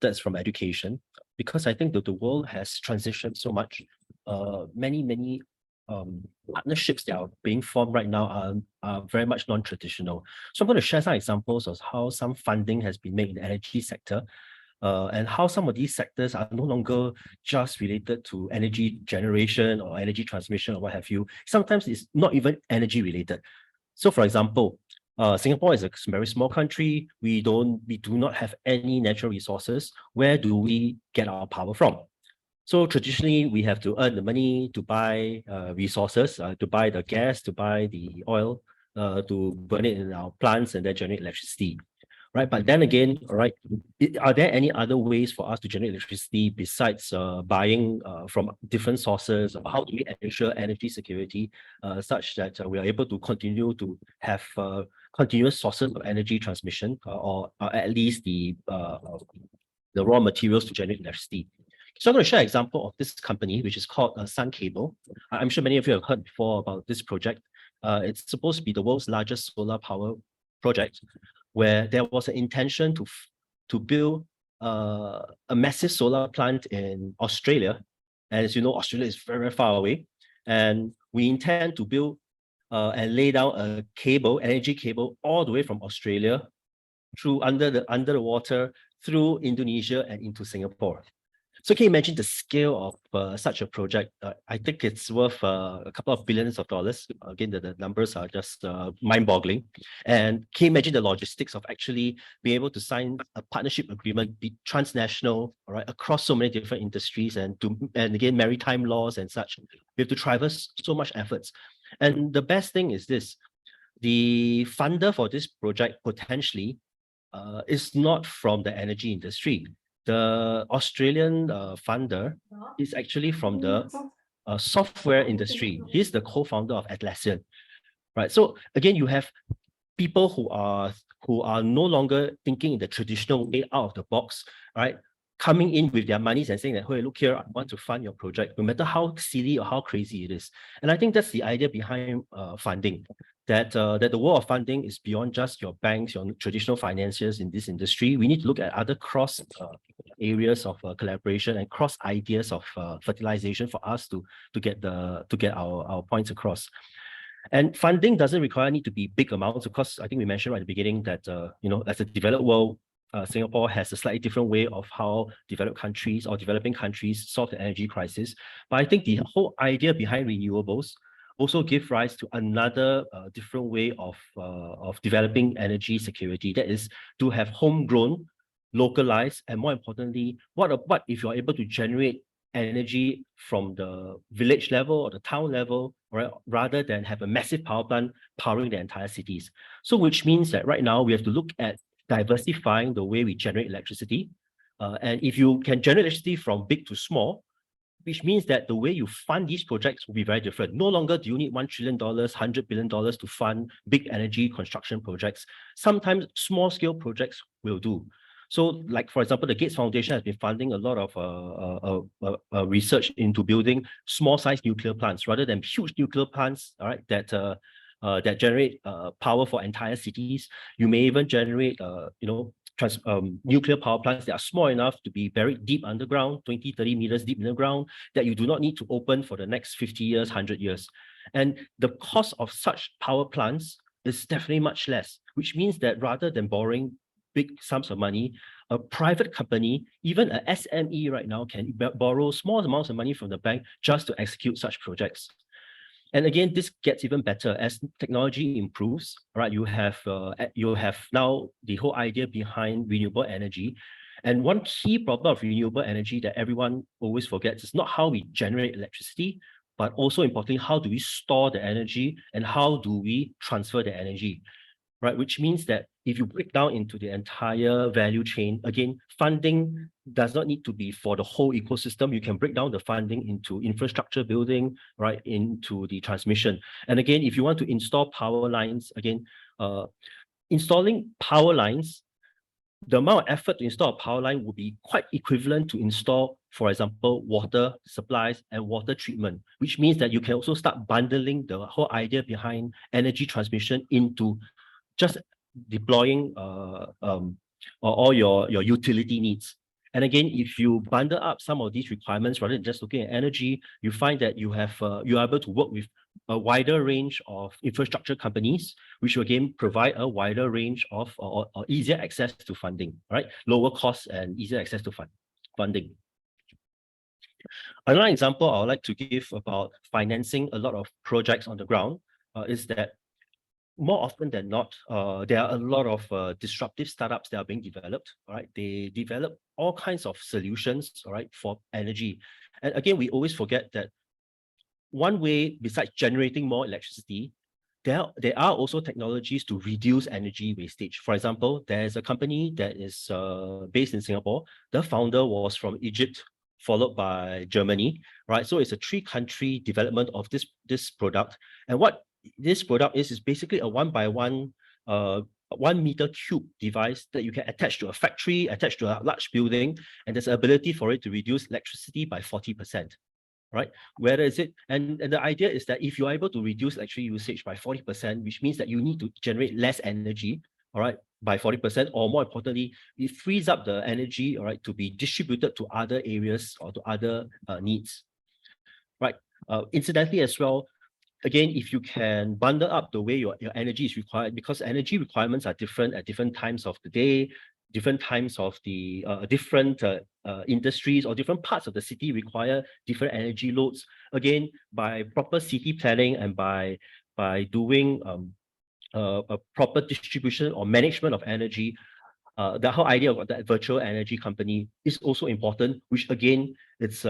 that's from education, because I think that the world has transitioned so much. Many partnerships that are being formed right now are very much non-traditional. So I'm going to share some examples of how some funding has been made in the energy sector, and how some of these sectors are no longer just related to energy generation or energy transmission or what have you. Sometimes it's not even energy related. So for example, Singapore is a very small country. We do not have any natural resources. Where do we get our power from? So traditionally, we have to earn the money to buy resources, to buy the gas, to buy the oil, to burn it in our plants and then generate electricity. Right, but then again, all right, are there any other ways for us to generate electricity besides buying from different sources? How do we ensure energy security such that we are able to continue to have continuous sources of energy transmission, or at least the raw materials to generate electricity? So I'm going to share an example of this company, which is called Sun Cable. I'm sure many of you have heard before about this project. It's supposed to be the world's largest solar power project, where there was an intention to build a massive solar plant in Australia. And as you know, Australia is very, very far away. And we intend to build and lay down a cable, energy cable, all the way from Australia through under the water through Indonesia and into Singapore. So can you imagine the scale of such a project? I think it's worth a couple of billions of dollars. Again, the numbers are just mind-boggling. And can you imagine the logistics of actually being able to sign a partnership agreement, be transnational, all right, across so many different industries, and again, maritime laws and such. We have to traverse so much efforts. And the best thing is this: the funder for this project potentially is not from the energy industry. The Australian funder is actually from the software industry. He's the co-founder of Atlassian, right? So again, you have people who are no longer thinking in the traditional way out of the box, right? Coming in with their monies and saying that, hey, look here, I want to fund your project, no matter how silly or how crazy it is. And I think that's the idea behind funding. That the world of funding is beyond just your banks, your traditional financiers in this industry. We need to look at other cross areas of collaboration and cross ideas of fertilization for us to get our points across. And funding doesn't require need to be big amounts. Of course, I think we mentioned right at the beginning that as a developed world, Singapore has a slightly different way of how developed countries or developing countries solve the energy crisis. But I think the whole idea behind renewables also give rise to another different way of developing energy security. That is to have homegrown, localized, and more importantly, what if you're able to generate energy from the village level or the town level, right, rather than have a massive power plant powering the entire cities. So which means that right now we have to look at diversifying the way we generate electricity. And if you can generate electricity from big to small, which means that the way you fund these projects will be very different. No longer do you need $1 trillion, $100 billion to fund big energy construction projects. Sometimes small scale projects will do. So like, for example, the Gates Foundation has been funding a lot of research into building small size nuclear plants rather than huge nuclear plants, all right, that generate power for entire cities. You may even generate, nuclear power plants that are small enough to be buried deep underground, 20, 30 meters deep in the ground, that you do not need to open for the next 50 years, 100 years. And the cost of such power plants is definitely much less, which means that rather than borrowing big sums of money, a private company, even a SME right now, can borrow small amounts of money from the bank just to execute such projects. And again, this gets even better as technology improves, right? You have now the whole idea behind renewable energy. And one key problem of renewable energy that everyone always forgets is not how we generate electricity, but also importantly, how do we store the energy and how do we transfer the energy, right? Which means that if you break down into the entire value chain, again, funding does not need to be for the whole ecosystem. You can break down the funding into infrastructure building, right, into the transmission. And again, if you want to install power lines, again, installing power lines, the amount of effort to install a power line would be quite equivalent to install, for example, water supplies and water treatment, which means that you can also start bundling the whole idea behind energy transmission into just deploying all your utility needs. And again, if you bundle up some of these requirements rather than just looking at energy, you find that you are able to work with a wider range of infrastructure companies, which will again provide a wider range of or easier access to funding, right? Lower costs and easier access to funding. Another example I would like to give about financing a lot of projects on the ground is that more often than not, there are a lot of disruptive startups that are being developed, right? They develop all kinds of solutions, all right, for energy. And again, we always forget that one way, besides generating more electricity, there are also technologies to reduce energy wastage. For example, there's a company that is based in Singapore. The founder was from Egypt, followed by Germany, right? So it's a 3-country development of this product. And what this product is basically a 1x1 1 meter cube device that you can attach to a factory, attach to a large building, and there's the ability for it to reduce electricity by 40%. Right? Where is it? And the idea is that if you're able to reduce electricity usage by 40%, which means that you need to generate less energy, all right, by 40%, or more importantly, it frees up the energy, all right, to be distributed to other areas or to other needs, right? Incidentally as well, again, if you can bundle up the way your energy is required, because energy requirements are different at different times of the day, different times of the different industries or different parts of the city require different energy loads. Again, by proper city planning and by doing a proper distribution or management of energy, the whole idea of that virtual energy company is also important, which again, it's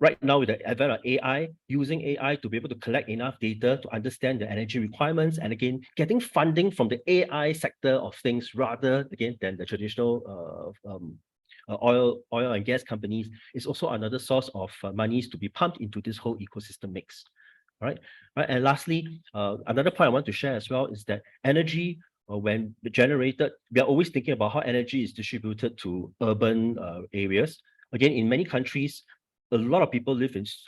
right now with the advent of AI, using AI to be able to collect enough data to understand the energy requirements, and again, getting funding from the AI sector of things rather, again, than the traditional oil and gas companies is also another source of monies to be pumped into this whole ecosystem mix. Right. And lastly, another point I want to share as well is that energy, when generated, we are always thinking about how energy is distributed to urban areas. Again, in many countries, a lot of people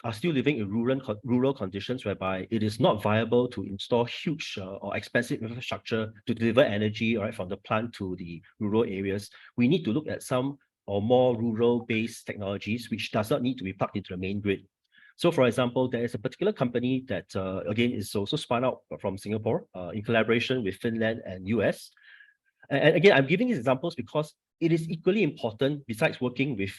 are still living in rural conditions whereby it is not viable to install huge or expensive infrastructure to deliver energy, right, from the plant to the rural areas. We need to look at some or more rural-based technologies which does not need to be plugged into the main grid. So, for example, there is a particular company that, again, is also spun out from Singapore in collaboration with Finland and US. And again, I'm giving these examples because it is equally important, besides working with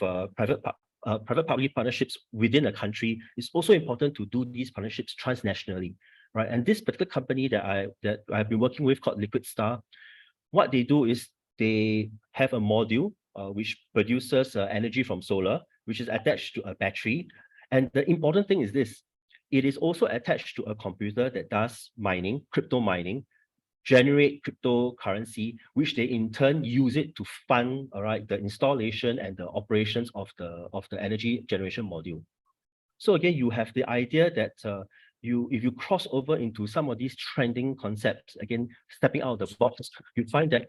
private-public partnerships within a country, it's also important to do these partnerships transnationally, right? And this particular company that I've been working with called Liquid Star, what they do is they have a module which produces energy from solar, which is attached to a battery. And the important thing is this, it is also attached to a computer that does mining, crypto mining, generate cryptocurrency, which they in turn use it to fund, all right, the installation and the operations of the energy generation module. So again, you have the idea that if you cross over into some of these trending concepts, again, stepping out of the box, you find that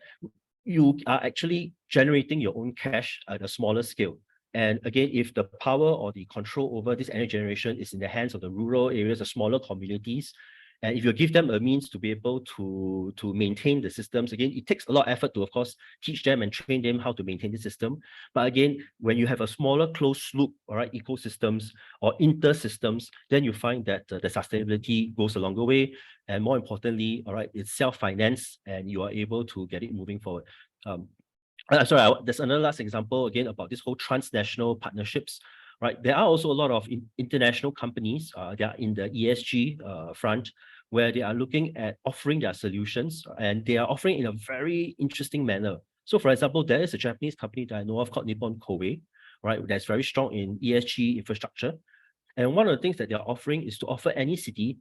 you are actually generating your own cash at a smaller scale. And again, if the power or the control over this energy generation is in the hands of the rural areas, the smaller communities, and if you give them a means to be able to maintain the systems, again, it takes a lot of effort to, of course, teach them and train them how to maintain the system. But again, when you have a smaller closed loop, all right, ecosystems or inter-systems, then you find that the sustainability goes a longer way. And more importantly, all right, it's self-financed and you are able to get it moving forward. Sorry, there's another last example again about this whole transnational partnerships, right? There are also a lot of international companies, they are in the ESG front, where they are looking at offering their solutions, and they are offering in a very interesting manner. So for example, there is a Japanese company that I know of called Nippon Koei, right? That's very strong in ESG infrastructure. And one of the things that they're offering is to offer any city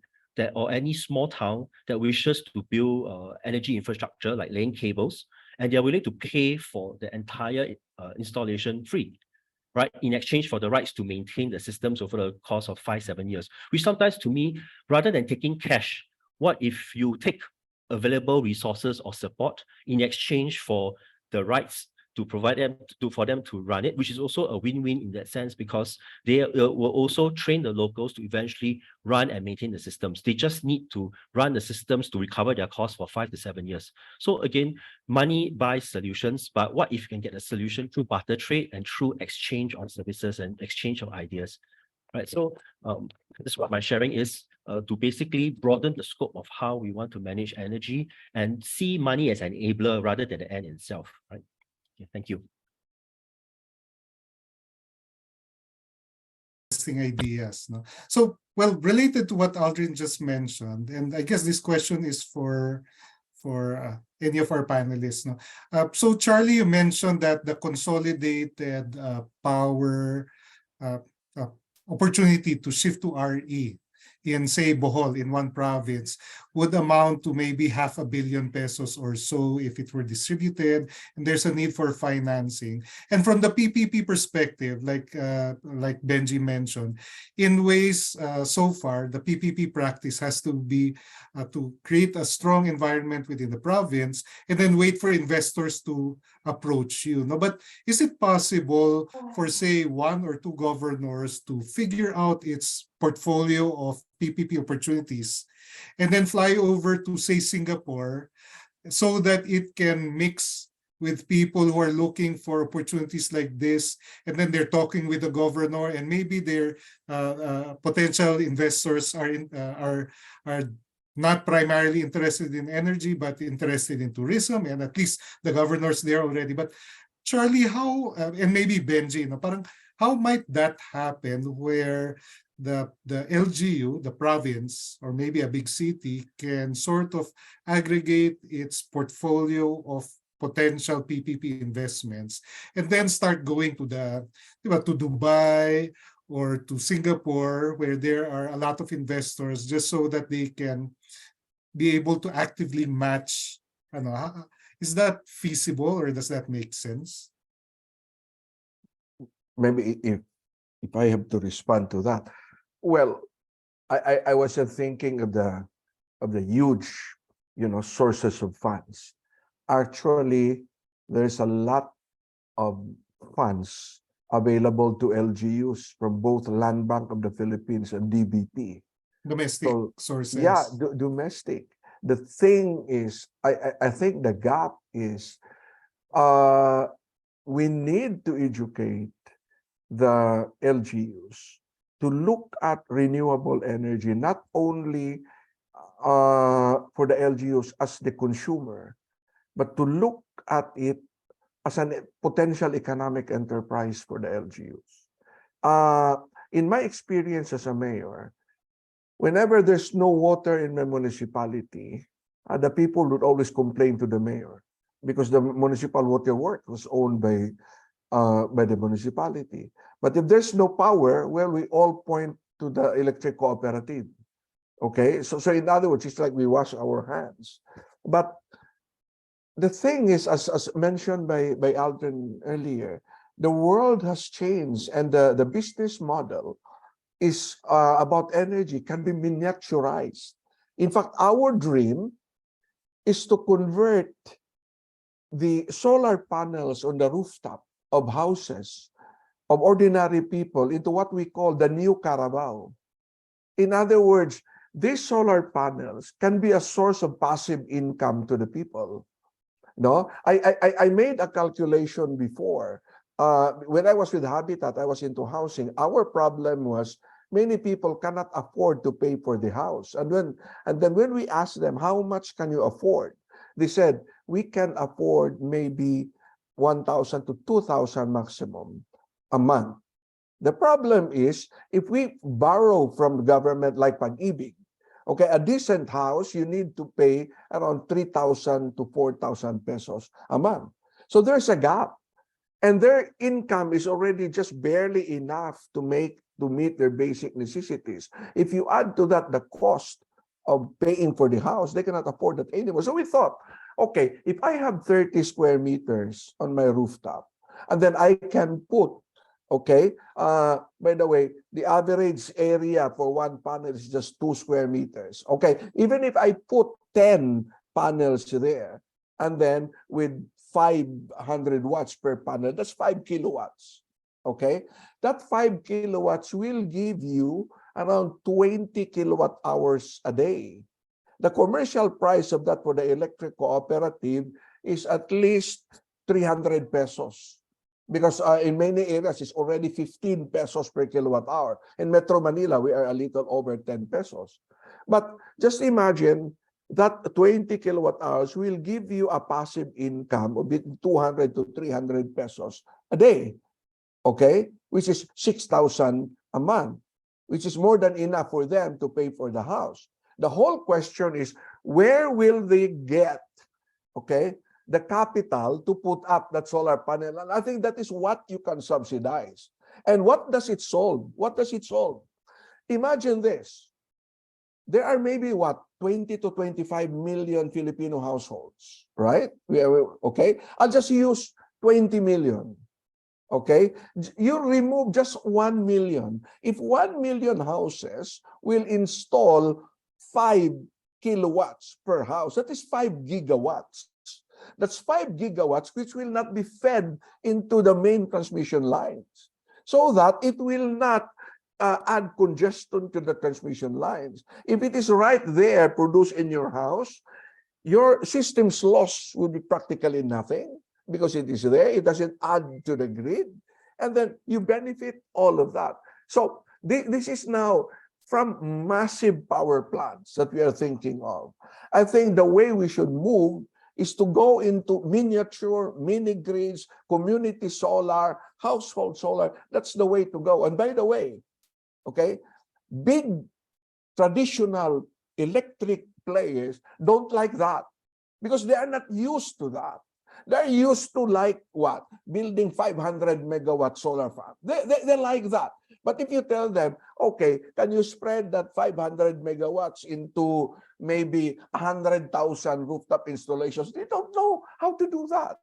or any small town that wishes to build energy infrastructure, like laying cables, and they're willing to pay for the entire installation free, right? In exchange for the rights to maintain the systems over the course of 5-7 years, which sometimes to me, rather than taking cash, what if you take available resources or support in exchange for the rights to provide them for them to run it, which is also a win-win in that sense, because they will also train the locals to eventually run and maintain the systems. They just need to run the systems to recover their costs for 5 to 7 years. So again, money buys solutions, but what if you can get a solution through barter trade and through exchange on services and exchange of ideas, right? So this is what my sharing is, to basically broaden the scope of how we want to manage energy and see money as an enabler rather than the end in itself, right? Okay, thank you. Interesting ideas. No? So, well, related to what Aldrin just mentioned, and I guess this question is for any of our panelists. No? So, Charlie, you mentioned that the consolidated power opportunity to shift to RE in, say, Bohol, in one province, would amount to maybe 500 million pesos or so if it were distributed, and there's a need for financing. And from the PPP perspective, like Benji mentioned, in ways so far, the PPP practice has to be to create a strong environment within the province and then wait for investors to approach you. No, but is it possible for, say, 1 or 2 governors to figure out its portfolio of PPP opportunities and then fly over to, say, Singapore, so that it can mix with people who are looking for opportunities like this, and then they're talking with the governor, and maybe their potential investors are not primarily interested in energy, but interested in tourism, and at least the governor's there already. But Charlie, how and maybe Benji, no, parang how might that happen where the LGU, the province, or maybe a big city can sort of aggregate its portfolio of potential PPP investments and then start going to to Dubai or to Singapore, where there are a lot of investors, just so that they can be able to actively match. Is that feasible, or does that make sense? Maybe if I have to respond to that, well, I was thinking of the huge, sources of funds. Actually, there's a lot of funds available to LGUs from both Land Bank of the Philippines and DBP. Domestic So, sources. yeah, domestic. The thing is, I think the gap is we need to educate the LGUs to look at renewable energy, not only for the LGUs as the consumer, but to look at it as a potential economic enterprise for the LGUs. In my experience as a mayor, whenever there's no water in my municipality, the people would always complain to the mayor because the municipal water work was owned by the municipality. But if there's no power, well, we all point to the electric cooperative. Okay, so in other words, it's like we wash our hands. But the thing is, as mentioned by Aldrin earlier, the world has changed, and the business model is about energy can be miniaturized. In fact, our dream is to convert the solar panels on the rooftop of houses of ordinary people into what we call the new Carabao. In other words, these solar panels can be a source of passive income to the people. No, I made a calculation before. When I was with Habitat, I was into housing. Our problem was many people cannot afford to pay for the house. And then when we asked them, how much can you afford? They said, we can afford maybe 1,000 to 2,000 maximum a month. The problem is, if we borrow from the government like Pag-ibig, okay, a decent house, you need to pay around 3,000 to 4,000 pesos a month. So there's a gap. And their income is already just barely enough to meet their basic necessities. If you add to that the cost of paying for the house, they cannot afford that anymore. So we thought, okay, if I have 30 square meters on my rooftop, and then I can put, okay, by the way, the average area for one panel is just 2 square meters. Okay, even if I put 10 panels there, and then with 500 watts per panel, that's 5 kilowatts. Okay, that 5 kilowatts will give you around 20 kilowatt hours a day. The commercial price of that for the electric cooperative is at least 300 pesos. Because in many areas, it's already 15 pesos per kilowatt hour. In Metro Manila, we are a little over 10 pesos. But just imagine that 20 kilowatt hours will give you a passive income of between 200 to 300 pesos a day. Okay? Which is 6,000 a month, which is more than enough for them to pay for the house. The whole question is, where will they get, okay, the capital to put up that solar panel? And I think that is what you can subsidize. And what does it solve? What does it solve? Imagine this. There are maybe 20 to 25 million Filipino households, right? Okay, I'll just use 20 million. Okay, you remove just 1 million. If 1 million houses will install 5 kilowatts per house, that is 5 gigawatts. That's 5 gigawatts which will not be fed into the main transmission lines, so that it will not add congestion to the transmission lines. If it is right there produced in your house, your system's loss will be practically nothing. because it is there. It doesn't add to the grid. And then you benefit all of that. So this is now from massive power plants that we are thinking of. I think the way we should move is to go into miniature, mini grids, community solar, household solar. That's the way to go. And by the way, okay, big traditional electric players don't like that because they are not used to that. They're used to like what? Building 500 megawatt solar farm. They like that. But if you tell them, okay, can you spread that 500 megawatts into maybe 100,000 rooftop installations? They don't know how to do that.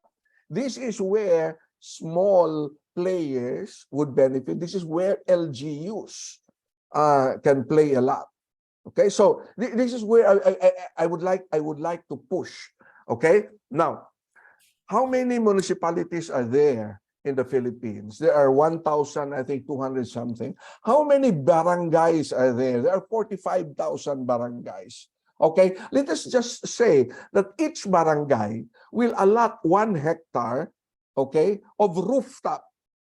This is where small players would benefit. This is where LGUs can play a lot. Okay, so this is where I would like to push. Okay, now how many municipalities are there in the Philippines? There are 1,000, I think 200 something. How many barangays are there? There are 45,000 barangays. Okay, let us just say that each barangay will allot 1 hectare, okay, of rooftop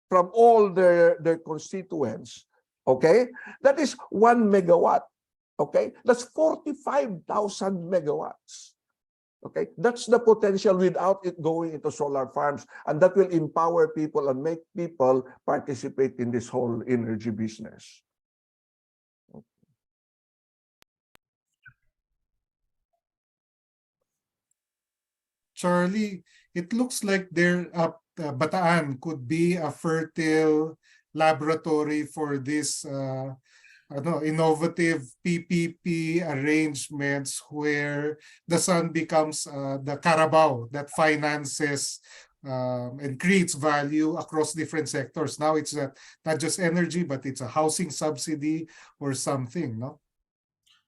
from all their constituents. Okay, that is 1 megawatt. Okay, that's 45,000 megawatts. Okay, that's the potential without it going into solar farms, and that will empower people and make people participate in this whole energy business. Charlie, it looks like Bataan could be a fertile laboratory for this innovative PPP arrangements where the sun becomes the Carabao that finances and creates value across different sectors. Now it's not just energy, but it's a housing subsidy or something, no?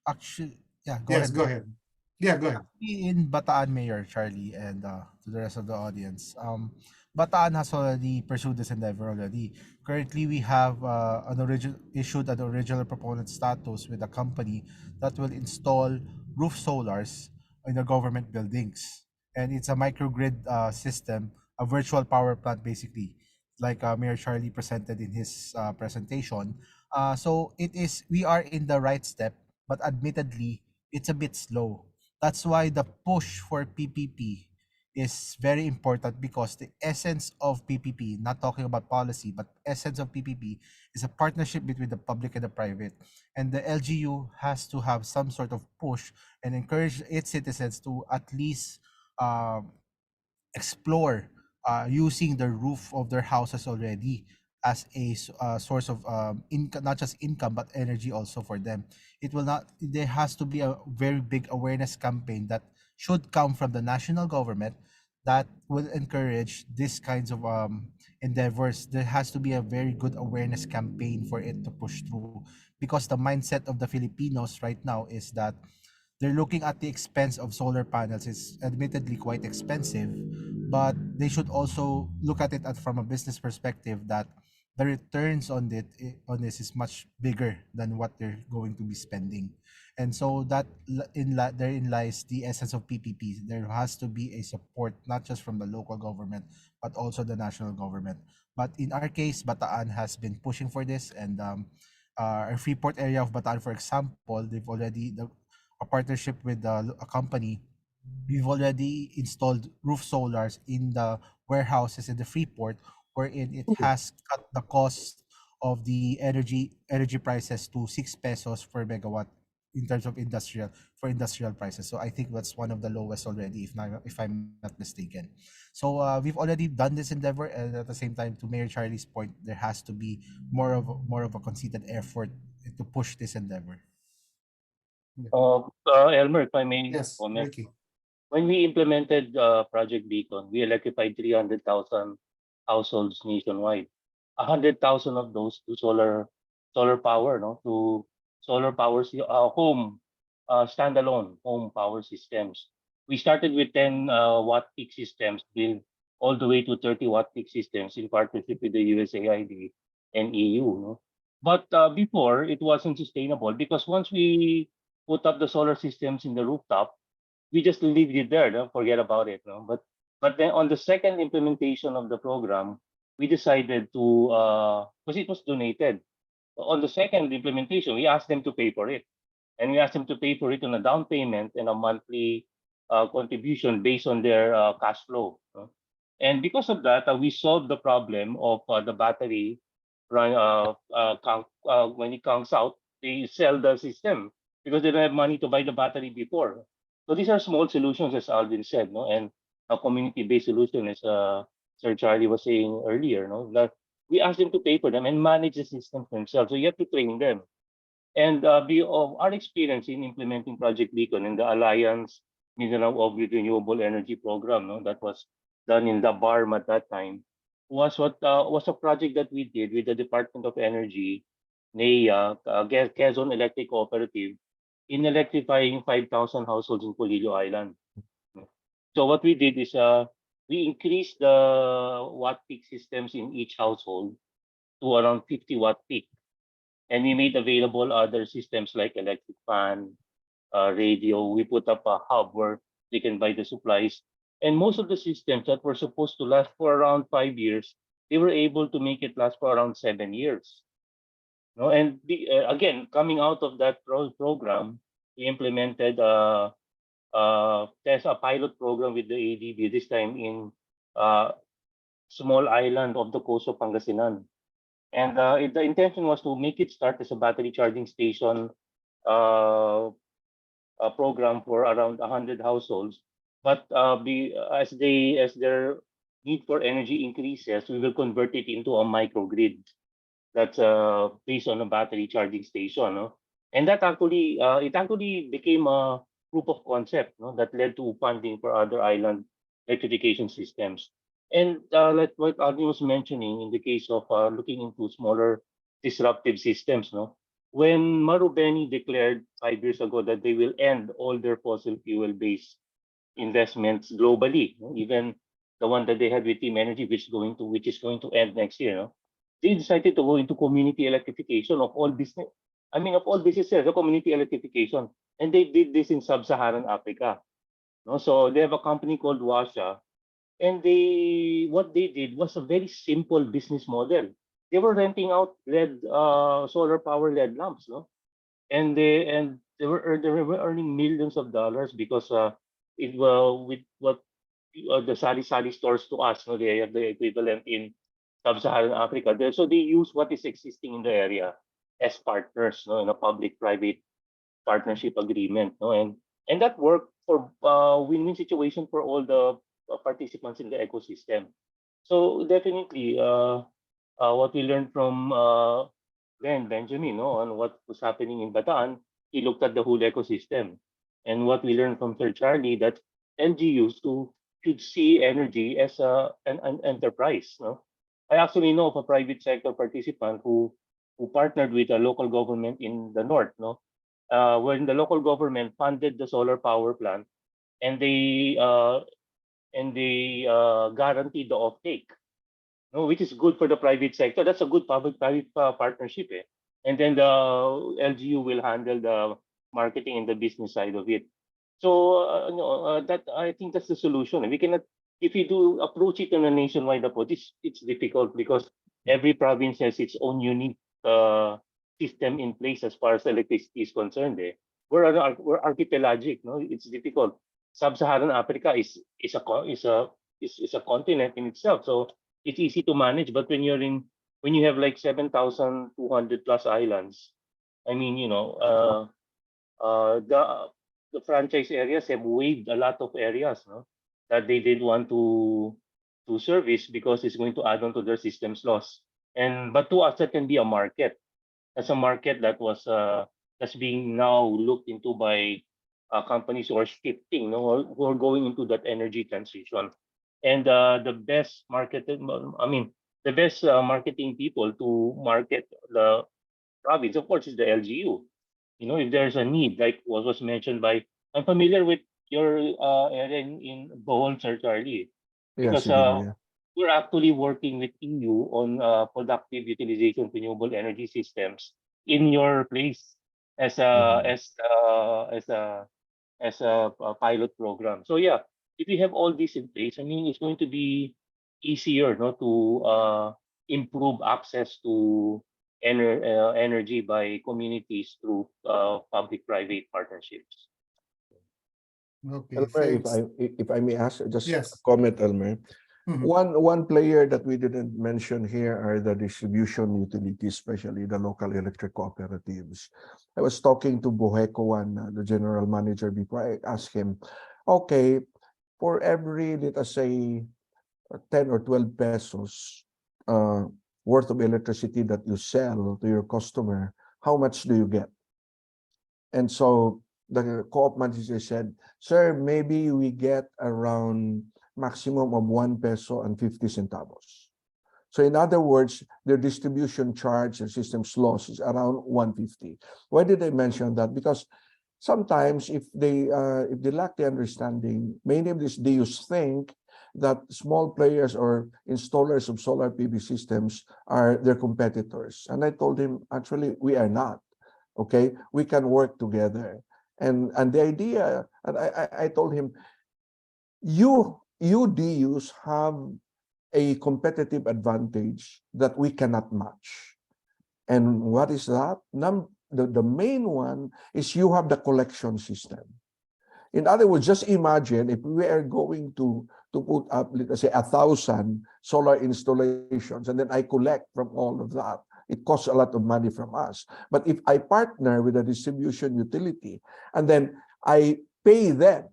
Actually, yeah, go Yes, ahead. go ahead. Yeah, go ahead. In Bataan, Mayor Charlie, and to the rest of the audience, Bataan has already pursued this endeavor already. Currently, we have issued an original proponent status with a company that will install roof solars in the government buildings, and it's a microgrid system, a virtual power plant, basically, like Mayor Charlie presented in his presentation. So we are in the right step, but admittedly, it's a bit slow. That's why the push for PPP is very important, because the essence of PPP, not talking about policy, but essence of PPP is a partnership between the public and the private. And the LGU has to have some sort of push and encourage its citizens to at least um, explore using the roof of their houses already as a source of income, not just income but energy also for them. It will not. There has to be a very big awareness campaign that should come from the national government that will encourage these kinds of endeavors. There has to be a very good awareness campaign for it to push through, because the mindset of the Filipinos right now is that they're looking at the expense of solar panels. It's admittedly quite expensive, but they should also look at it from a business perspective that the returns on this is much bigger than what they're going to be spending. And so therein lies the essence of PPP. There has to be a support not just from the local government but also the national government. But in our case, Bataan has been pushing for this, and our Freeport area of Bataan, for example, they've already a partnership with a company. We've already installed roof solars in the warehouses in the Freeport, wherein it has cut the cost of the energy prices to 6 pesos per megawatt in terms of industrial prices. So I think that's one of the lowest already, if I'm not mistaken. So we've already done this endeavor, and at the same time, to Mayor Charlie's point, there has to be more of a concerted effort to push this endeavor. Elmer, if I may Yes, comment. Ricky. When we implemented Project Beacon, we electrified 300,000 households nationwide. 100,000 of those to solar power, no, to solar power home standalone home power systems. We started with 10 watt peak systems, built all the way to 30 watt peak systems in partnership with the USAID and EU. No? But before, it wasn't sustainable because once we put up the solar systems in the rooftop, we just leave it there, no? Forget about it. No? But But then on the second implementation of the program, we decided to, because it was donated. On the second implementation, we asked them to pay for it. And we asked them to pay for it on a down payment and a monthly contribution based on their cash flow. And because of that, we solved the problem of the battery run, when it comes out, they sell the system because they don't have money to buy the battery before. So these are small solutions, as Alvin said, no, and a community-based solution, as Sir Charlie was saying earlier, no, that we ask them to pay for them and manage the system themselves. So you have to train them. And of our experience in implementing Project Beacon in the Alliance Mindanao of Renewable Energy Program, no, that was done in the BARM at that time, was a project that we did with the Department of Energy, NEA, Quezon Electric Cooperative, in electrifying 5,000 households in Polillo Island. So what we did is we increased the watt peak systems in each household to around 50 watt peak. And we made available other systems like electric fan, radio. We put up a hub where they can buy the supplies. And most of the systems that were supposed to last for around 5 years, they were able to make it last for around 7 years. No, and again, coming out of that program, we implemented there's a pilot program with the ADB, this time in small island of the coast of Pangasinan. And the intention was to make it start as a battery charging station program for around 100 households. But as their need for energy increases, we will convert it into a microgrid that's based on a battery charging station. No? And that actually it actually became a proof of concept, no? That led to funding for other island electrification systems. And like what Agni was mentioning, in the case of looking into smaller disruptive systems, no, when Marubeni declared 5 years ago that they will end all their fossil fuel-based investments globally, no, even the one that they had with Team Energy, which is going to end next year, no, they decided to go into community electrification of all business. I mean, of all businesses, the community electrification, and they did this in sub-Saharan Africa. No, so they have a company called Washa, and what they did was a very simple business model. They were renting out LED solar power LED lamps, no, and they were earning millions of dollars because it with what the sari sari stores to us, no, they have the equivalent in sub-Saharan Africa. So they use what is existing in the area as partners, no, in a public-private partnership agreement, no, and that worked for win-win situation for all the participants in the ecosystem. So definitely, what we learned from Benjamin, no, on what was happening in Bataan, he looked at the whole ecosystem, and what we learned from Sir Charlie, that LGUs should see energy as an enterprise. No, I actually know of a private sector participant who partnered with a local government in the north, no, when the local government funded the solar power plant, and they guaranteed the offtake, no, which is good for the private sector. That's a good public-private partnership, eh? And then the LGU will handle the marketing and the business side of it. So no, that I think that's the solution. We cannot, if you do approach it on a nationwide approach, it's difficult because every province has its own unique system in place as far as electricity is concerned. Eh? We're archipelagic, no, it's difficult. Sub-Saharan Africa is a continent in itself, so it's easy to manage. But when you have like 7,200 plus islands, I mean, you know, the franchise areas have waived a lot of areas, no, that they didn't want to service because it's going to add on to their system's loss. And but to us, that can be a market. That's a market that's being now looked into by companies who are shifting, no, who are going into that energy transition. And the best the best marketing people to market the province, of course, is the LGU. You know, if there's a need, like what was mentioned by, I'm familiar with your area in Bohol, Sir Charlie, Yes, because Sigino, yeah. we're actually working with EU on productive utilization of renewable energy systems in your place as a Mhm. as a as a pilot program. So yeah, if we have all this in place, I mean, it's going to be easier, no, to improve access to energy by communities through public-private partnerships. Okay, Elmer, thanks. if I may ask just a Yes. comment, Elmer. Mhm. One player that we didn't mention here are the distribution utilities, especially the local electric cooperatives. I was talking to Boheco, the general manager, before. I asked him, okay, for every, let us say, 10 or 12 pesos worth of electricity that you sell to your customer, how much do you get? And so the co-op manager said, sir, maybe we get around maximum of 1 peso and 50 centavos. So in other words, their distribution charge and systems loss is around 150. Why did I mention that? Because sometimes if they lack the understanding, many of these DUs think that small players or installers of solar PV systems are their competitors. And I told him, actually, we are not. Okay, we can work together. And the idea, and I told him, you DUs have a competitive advantage that we cannot match. And what is that? The main one is you have the collection system. In other words, just imagine if we are going to put up, let's say, 1,000 solar installations, and then I collect from all of that. It costs a lot of money from us. But if I partner with a distribution utility, and then I pay them,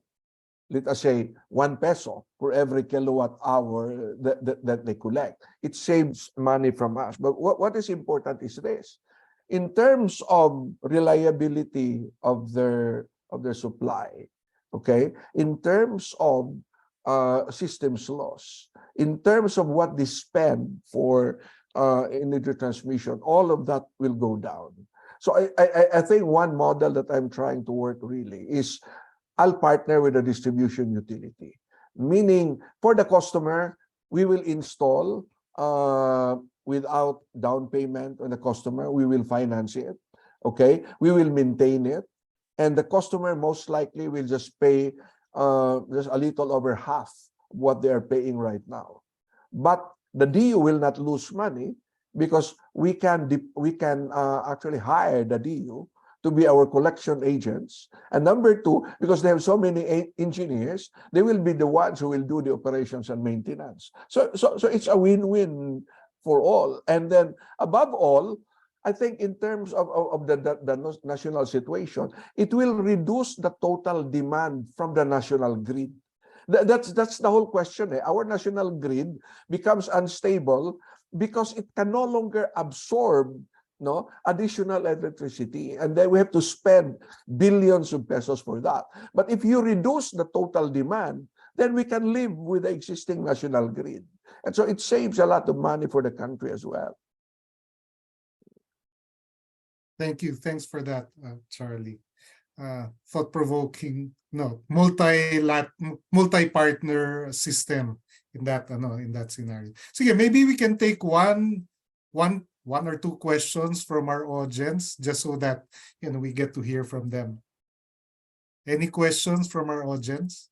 let us say, 1 peso for every kilowatt hour that they collect, it saves money from us. But what is important is this. In terms of reliability of their supply, okay, in terms of systems loss, in terms of what they spend for energy transmission, all of that will go down. So I think one model that I'm trying to work really is I'll partner with a distribution utility, meaning for the customer, we will install without down payment on the customer. We will finance it, okay? We will maintain it. And the customer most likely will just pay just a little over half what they are paying right now. But the DU will not lose money because we can actually hire the DU to be our collection agents. And number two, because they have so many engineers, they will be the ones who will do the operations and maintenance. So it's a win-win for all. And then above all, I think in terms of the national situation, it will reduce the total demand from the national grid. That's the whole question. Our national grid becomes unstable because it can no longer absorb additional electricity, and then we have to spend billions of pesos for that. But if you reduce the total demand, then we can live with the existing national grid. And so it saves a lot of money for the country as well. Thank you. Thanks for that, Charlie. Thought-provoking, multi-partner system in that scenario. So yeah, maybe we can take one or two questions from our audience, just so that we get to hear from them. Any questions from our audience?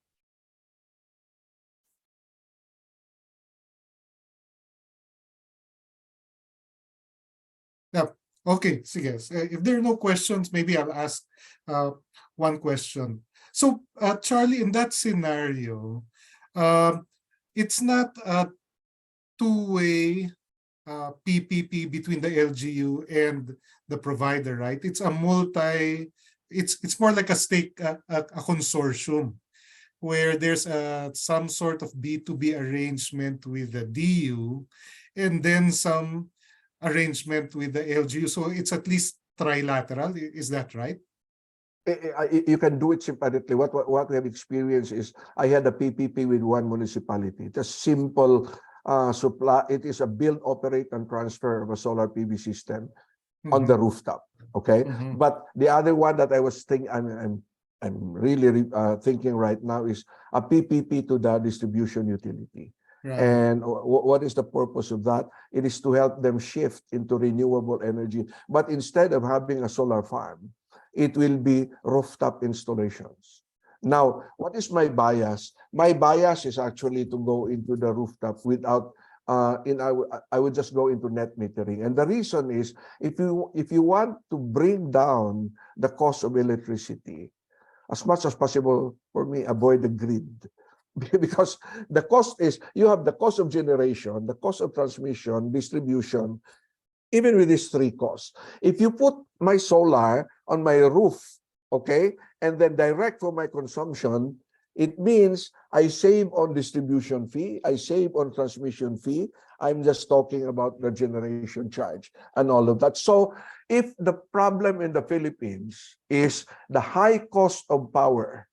Yeah. Okay, sige. If there are no questions, maybe I'll ask one question. So, Charlie, in that scenario, it's not a two-way PPP between the LGU and the provider, right? It's it's more like a consortium where there's some sort of B2B arrangement with the DU, and then some arrangement with the LGU. So it's at least trilateral. Is that right? You can do it separately. What we have experienced is I had a PPP with one municipality. It's a simple supply. It is a build, operate, and transfer of a solar PV system on the rooftop. Okay, but the other one that I was thinking, I'm really thinking right now is a PPP to the distribution utility. Right. And what is the purpose of that? It is to help them shift into renewable energy. But instead of having a solar farm, it will be rooftop installations. Now, what is my bias? My bias is actually to go into the rooftop without I would just go into net metering. And the reason is if you want to bring down the cost of electricity, as much as possible for me, avoid the grid. Because the cost is, you have the cost of generation, the cost of transmission, distribution, even with these three costs. If you put my solar on my roof, okay, and then direct for my consumption, it means I save on distribution fee, I save on transmission fee. I'm just talking about the generation charge and all of that. So if the problem in the Philippines is the high cost of power,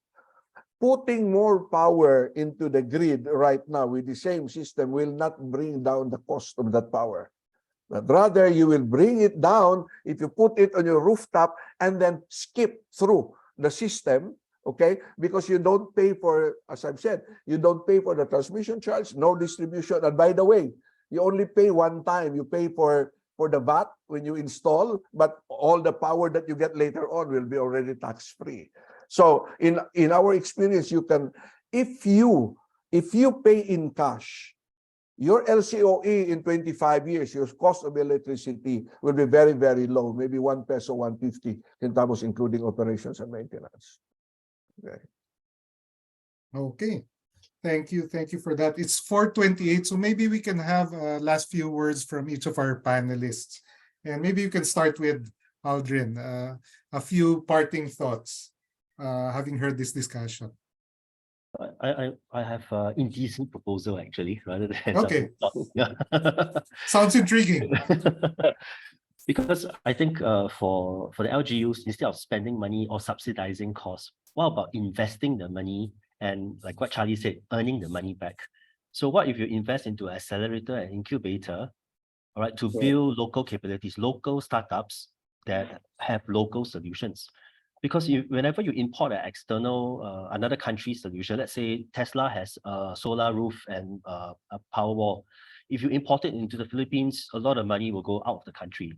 putting more power into the grid right now with the same system will not bring down the cost of that power. But rather, you will bring it down if you put it on your rooftop and then skip through the system, okay? Because you don't pay for, as I've said, you don't pay for the transmission charge, no distribution. And by the way, you only pay one time. You pay for the VAT when you install, but all the power that you get later on will be already tax-free. So in our experience, you can, if you pay in cash, your LCOE in 25 years, your cost of electricity will be very, very low, maybe 1 peso, 150 centavos, including operations and maintenance. Okay. Okay. Thank you. Thank you for that. It's 4:28, so maybe we can have last few words from each of our panelists. And maybe you can start with Aldrin, a few parting thoughts, having heard this discussion. I have an indecent proposal actually, rather than Okay. Yeah. Sounds intriguing. Because I think for the LGUs, instead of spending money or subsidizing costs, what about investing the money and, like what Charlie said, earning the money back? So what if you invest into an accelerator and incubator, all right, to build local capabilities, local startups that have local solutions? Because whenever you import an external, another country's solution, let's say Tesla has a solar roof and a power wall. If you import it into the Philippines, a lot of money will go out of the country.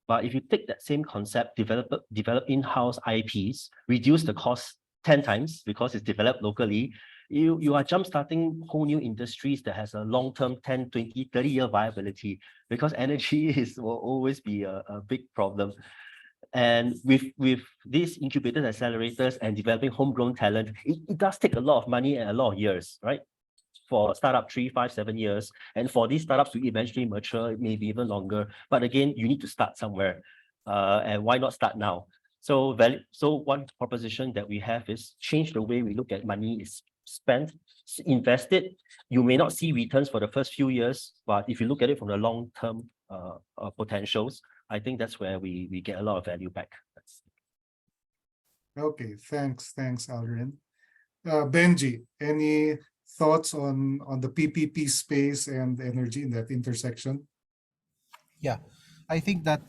But if you take that same concept, develop in-house IPs, reduce the cost 10 times because it's developed locally, you are jump-starting whole new industries that has a long-term 10, 20, 30-year viability, because energy will always be a big problem. And with these incubators, accelerators, and developing homegrown talent, it does take a lot of money and a lot of years, right? For a startup, 3, 5, 7 years. And for these startups to eventually mature, it may be even longer. But again, you need to start somewhere. And why not start now? So one proposition that we have is change the way we look at money is spent, invest it. You may not see returns for the first few years, but if you look at it from the long-term potentials, I think that's where we get a lot of value back. Okay, thanks, Aldrin. Benji, any thoughts on the PPP space and energy in that intersection? Yeah, I think that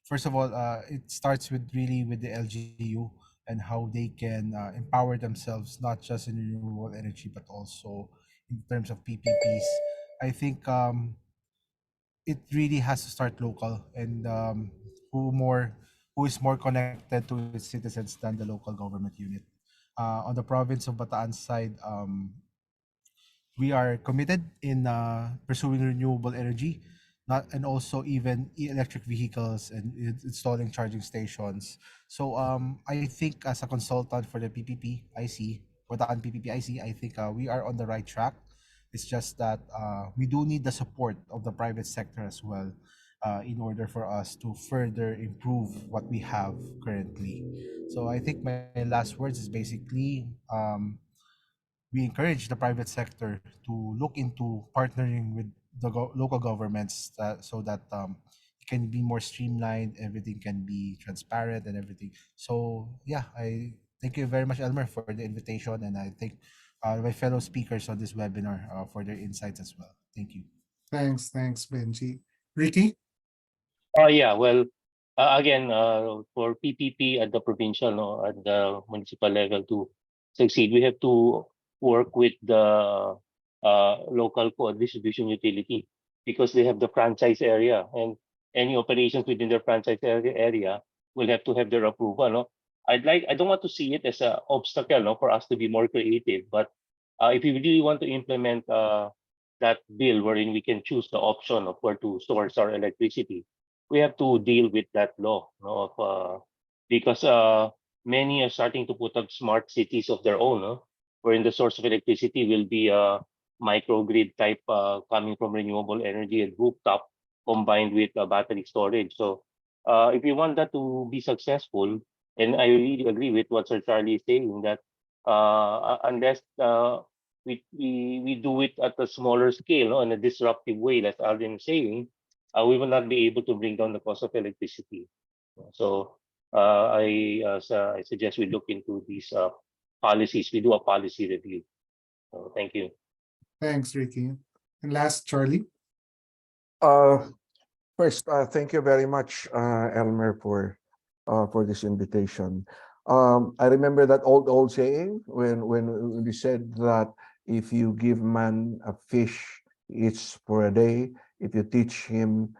first of all, it starts with the LGU and how they can empower themselves, not just in renewable energy, but also in terms of PPPs. I think it really has to start local, and who is more connected to its citizens than the local government unit. On the province of Bataan side, we are committed in pursuing renewable energy, not and also even electric vehicles and installing charging stations. So I think as a consultant for the PPP IC, for the PPP IC, I think we are on the right track. It's just that we do need the support of the private sector as well, in order for us to further improve what we have currently. So I think my last words is basically we encourage the private sector to look into partnering with the local governments, so that it can be more streamlined, everything can be transparent and everything. So yeah, I thank you very much, Elmer, for the invitation, and I thank my fellow speakers on this webinar for their insights as well. Thank you. Thanks, Benji. Ricky? Yeah, well, again, for PPP at the provincial, no, at the municipal level to succeed, we have to work with the local distribution utility, because they have the franchise area, and any operations within their franchise area will have to have their approval. No? I don't want to see it as an obstacle, no, for us to be more creative. But if we really want to implement that bill wherein we can choose the option of where to source our electricity, we have to deal with that law, no, because many are starting to put up smart cities of their own, no, wherein the source of electricity will be a microgrid type coming from renewable energy and rooftop combined with battery storage. So if you want that to be successful, and I really agree with what Sir Charlie is saying, that unless we do it at a smaller scale, no, in a disruptive way, as Alvin is saying, we will not be able to bring down the cost of electricity. So I suggest we look into these policies. We do a policy review. So thank you. Thanks, Ricky. And last, Charlie. First, thank you very much, Elmer, for this invitation. I remember that old saying when we said that if you give man a fish, he eats for a day. If you teach him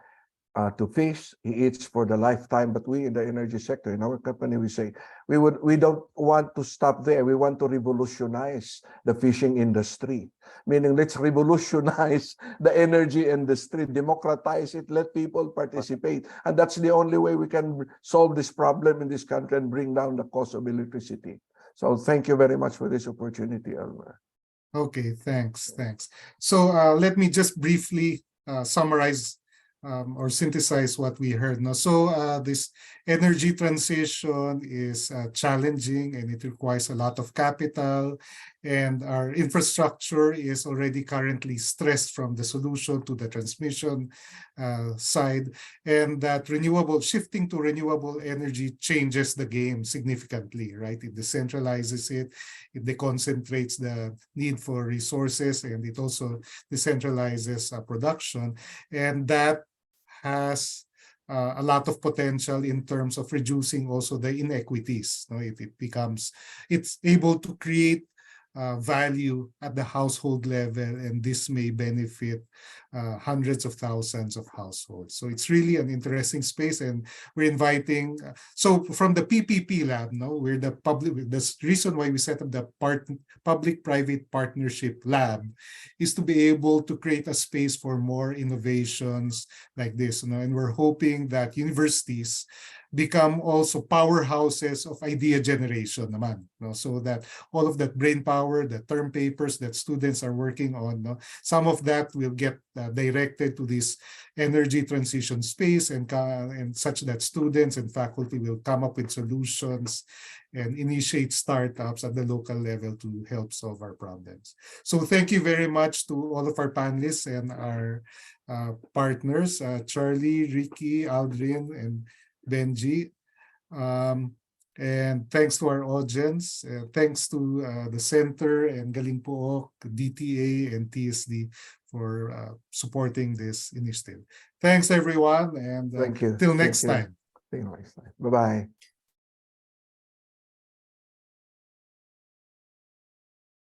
to fish, he eats for the lifetime. But we in the energy sector, in our company, we say we don't want to stop there. We want to revolutionize the fishing industry, meaning let's revolutionize the energy industry, democratize it, let people participate, and that's the only way we can solve this problem in this country and bring down the cost of electricity. So thank you very much for this opportunity, Elmer. Okay, thanks. So let me just briefly summarize or synthesize what we heard. No? So this energy transition is challenging, and it requires a lot of capital, and our infrastructure is already currently stressed from the solution to the transmission side, and that shifting to renewable energy changes the game significantly, right? It decentralizes it deconcentrates the need for resources, and it also decentralizes production, and that has a lot of potential in terms of reducing also the inequities. No? It's able to create value at the household level, and this may benefit hundreds of thousands of households. So it's really an interesting space, and we're inviting. So from the PPP lab, we're the public. The reason why we set up the public-private partnership lab is to be able to create a space for more innovations like this. And we're hoping that universities become also powerhouses of idea generation naman, so that all of that brain power, the term papers that students are working on, some of that will get directed to this energy transition space, and such that students and faculty will come up with solutions and initiate startups at the local level to help solve our problems. So thank you very much to all of our panelists and our partners, Charlie, Ricky, Aldrin, and Benji. And thanks to our audience. Thanks to the Center and Galing Pook, DTA, and TSD for supporting this initiative. Thanks, everyone, and Thank you. till next Thank you. time. See you next time. Bye-bye.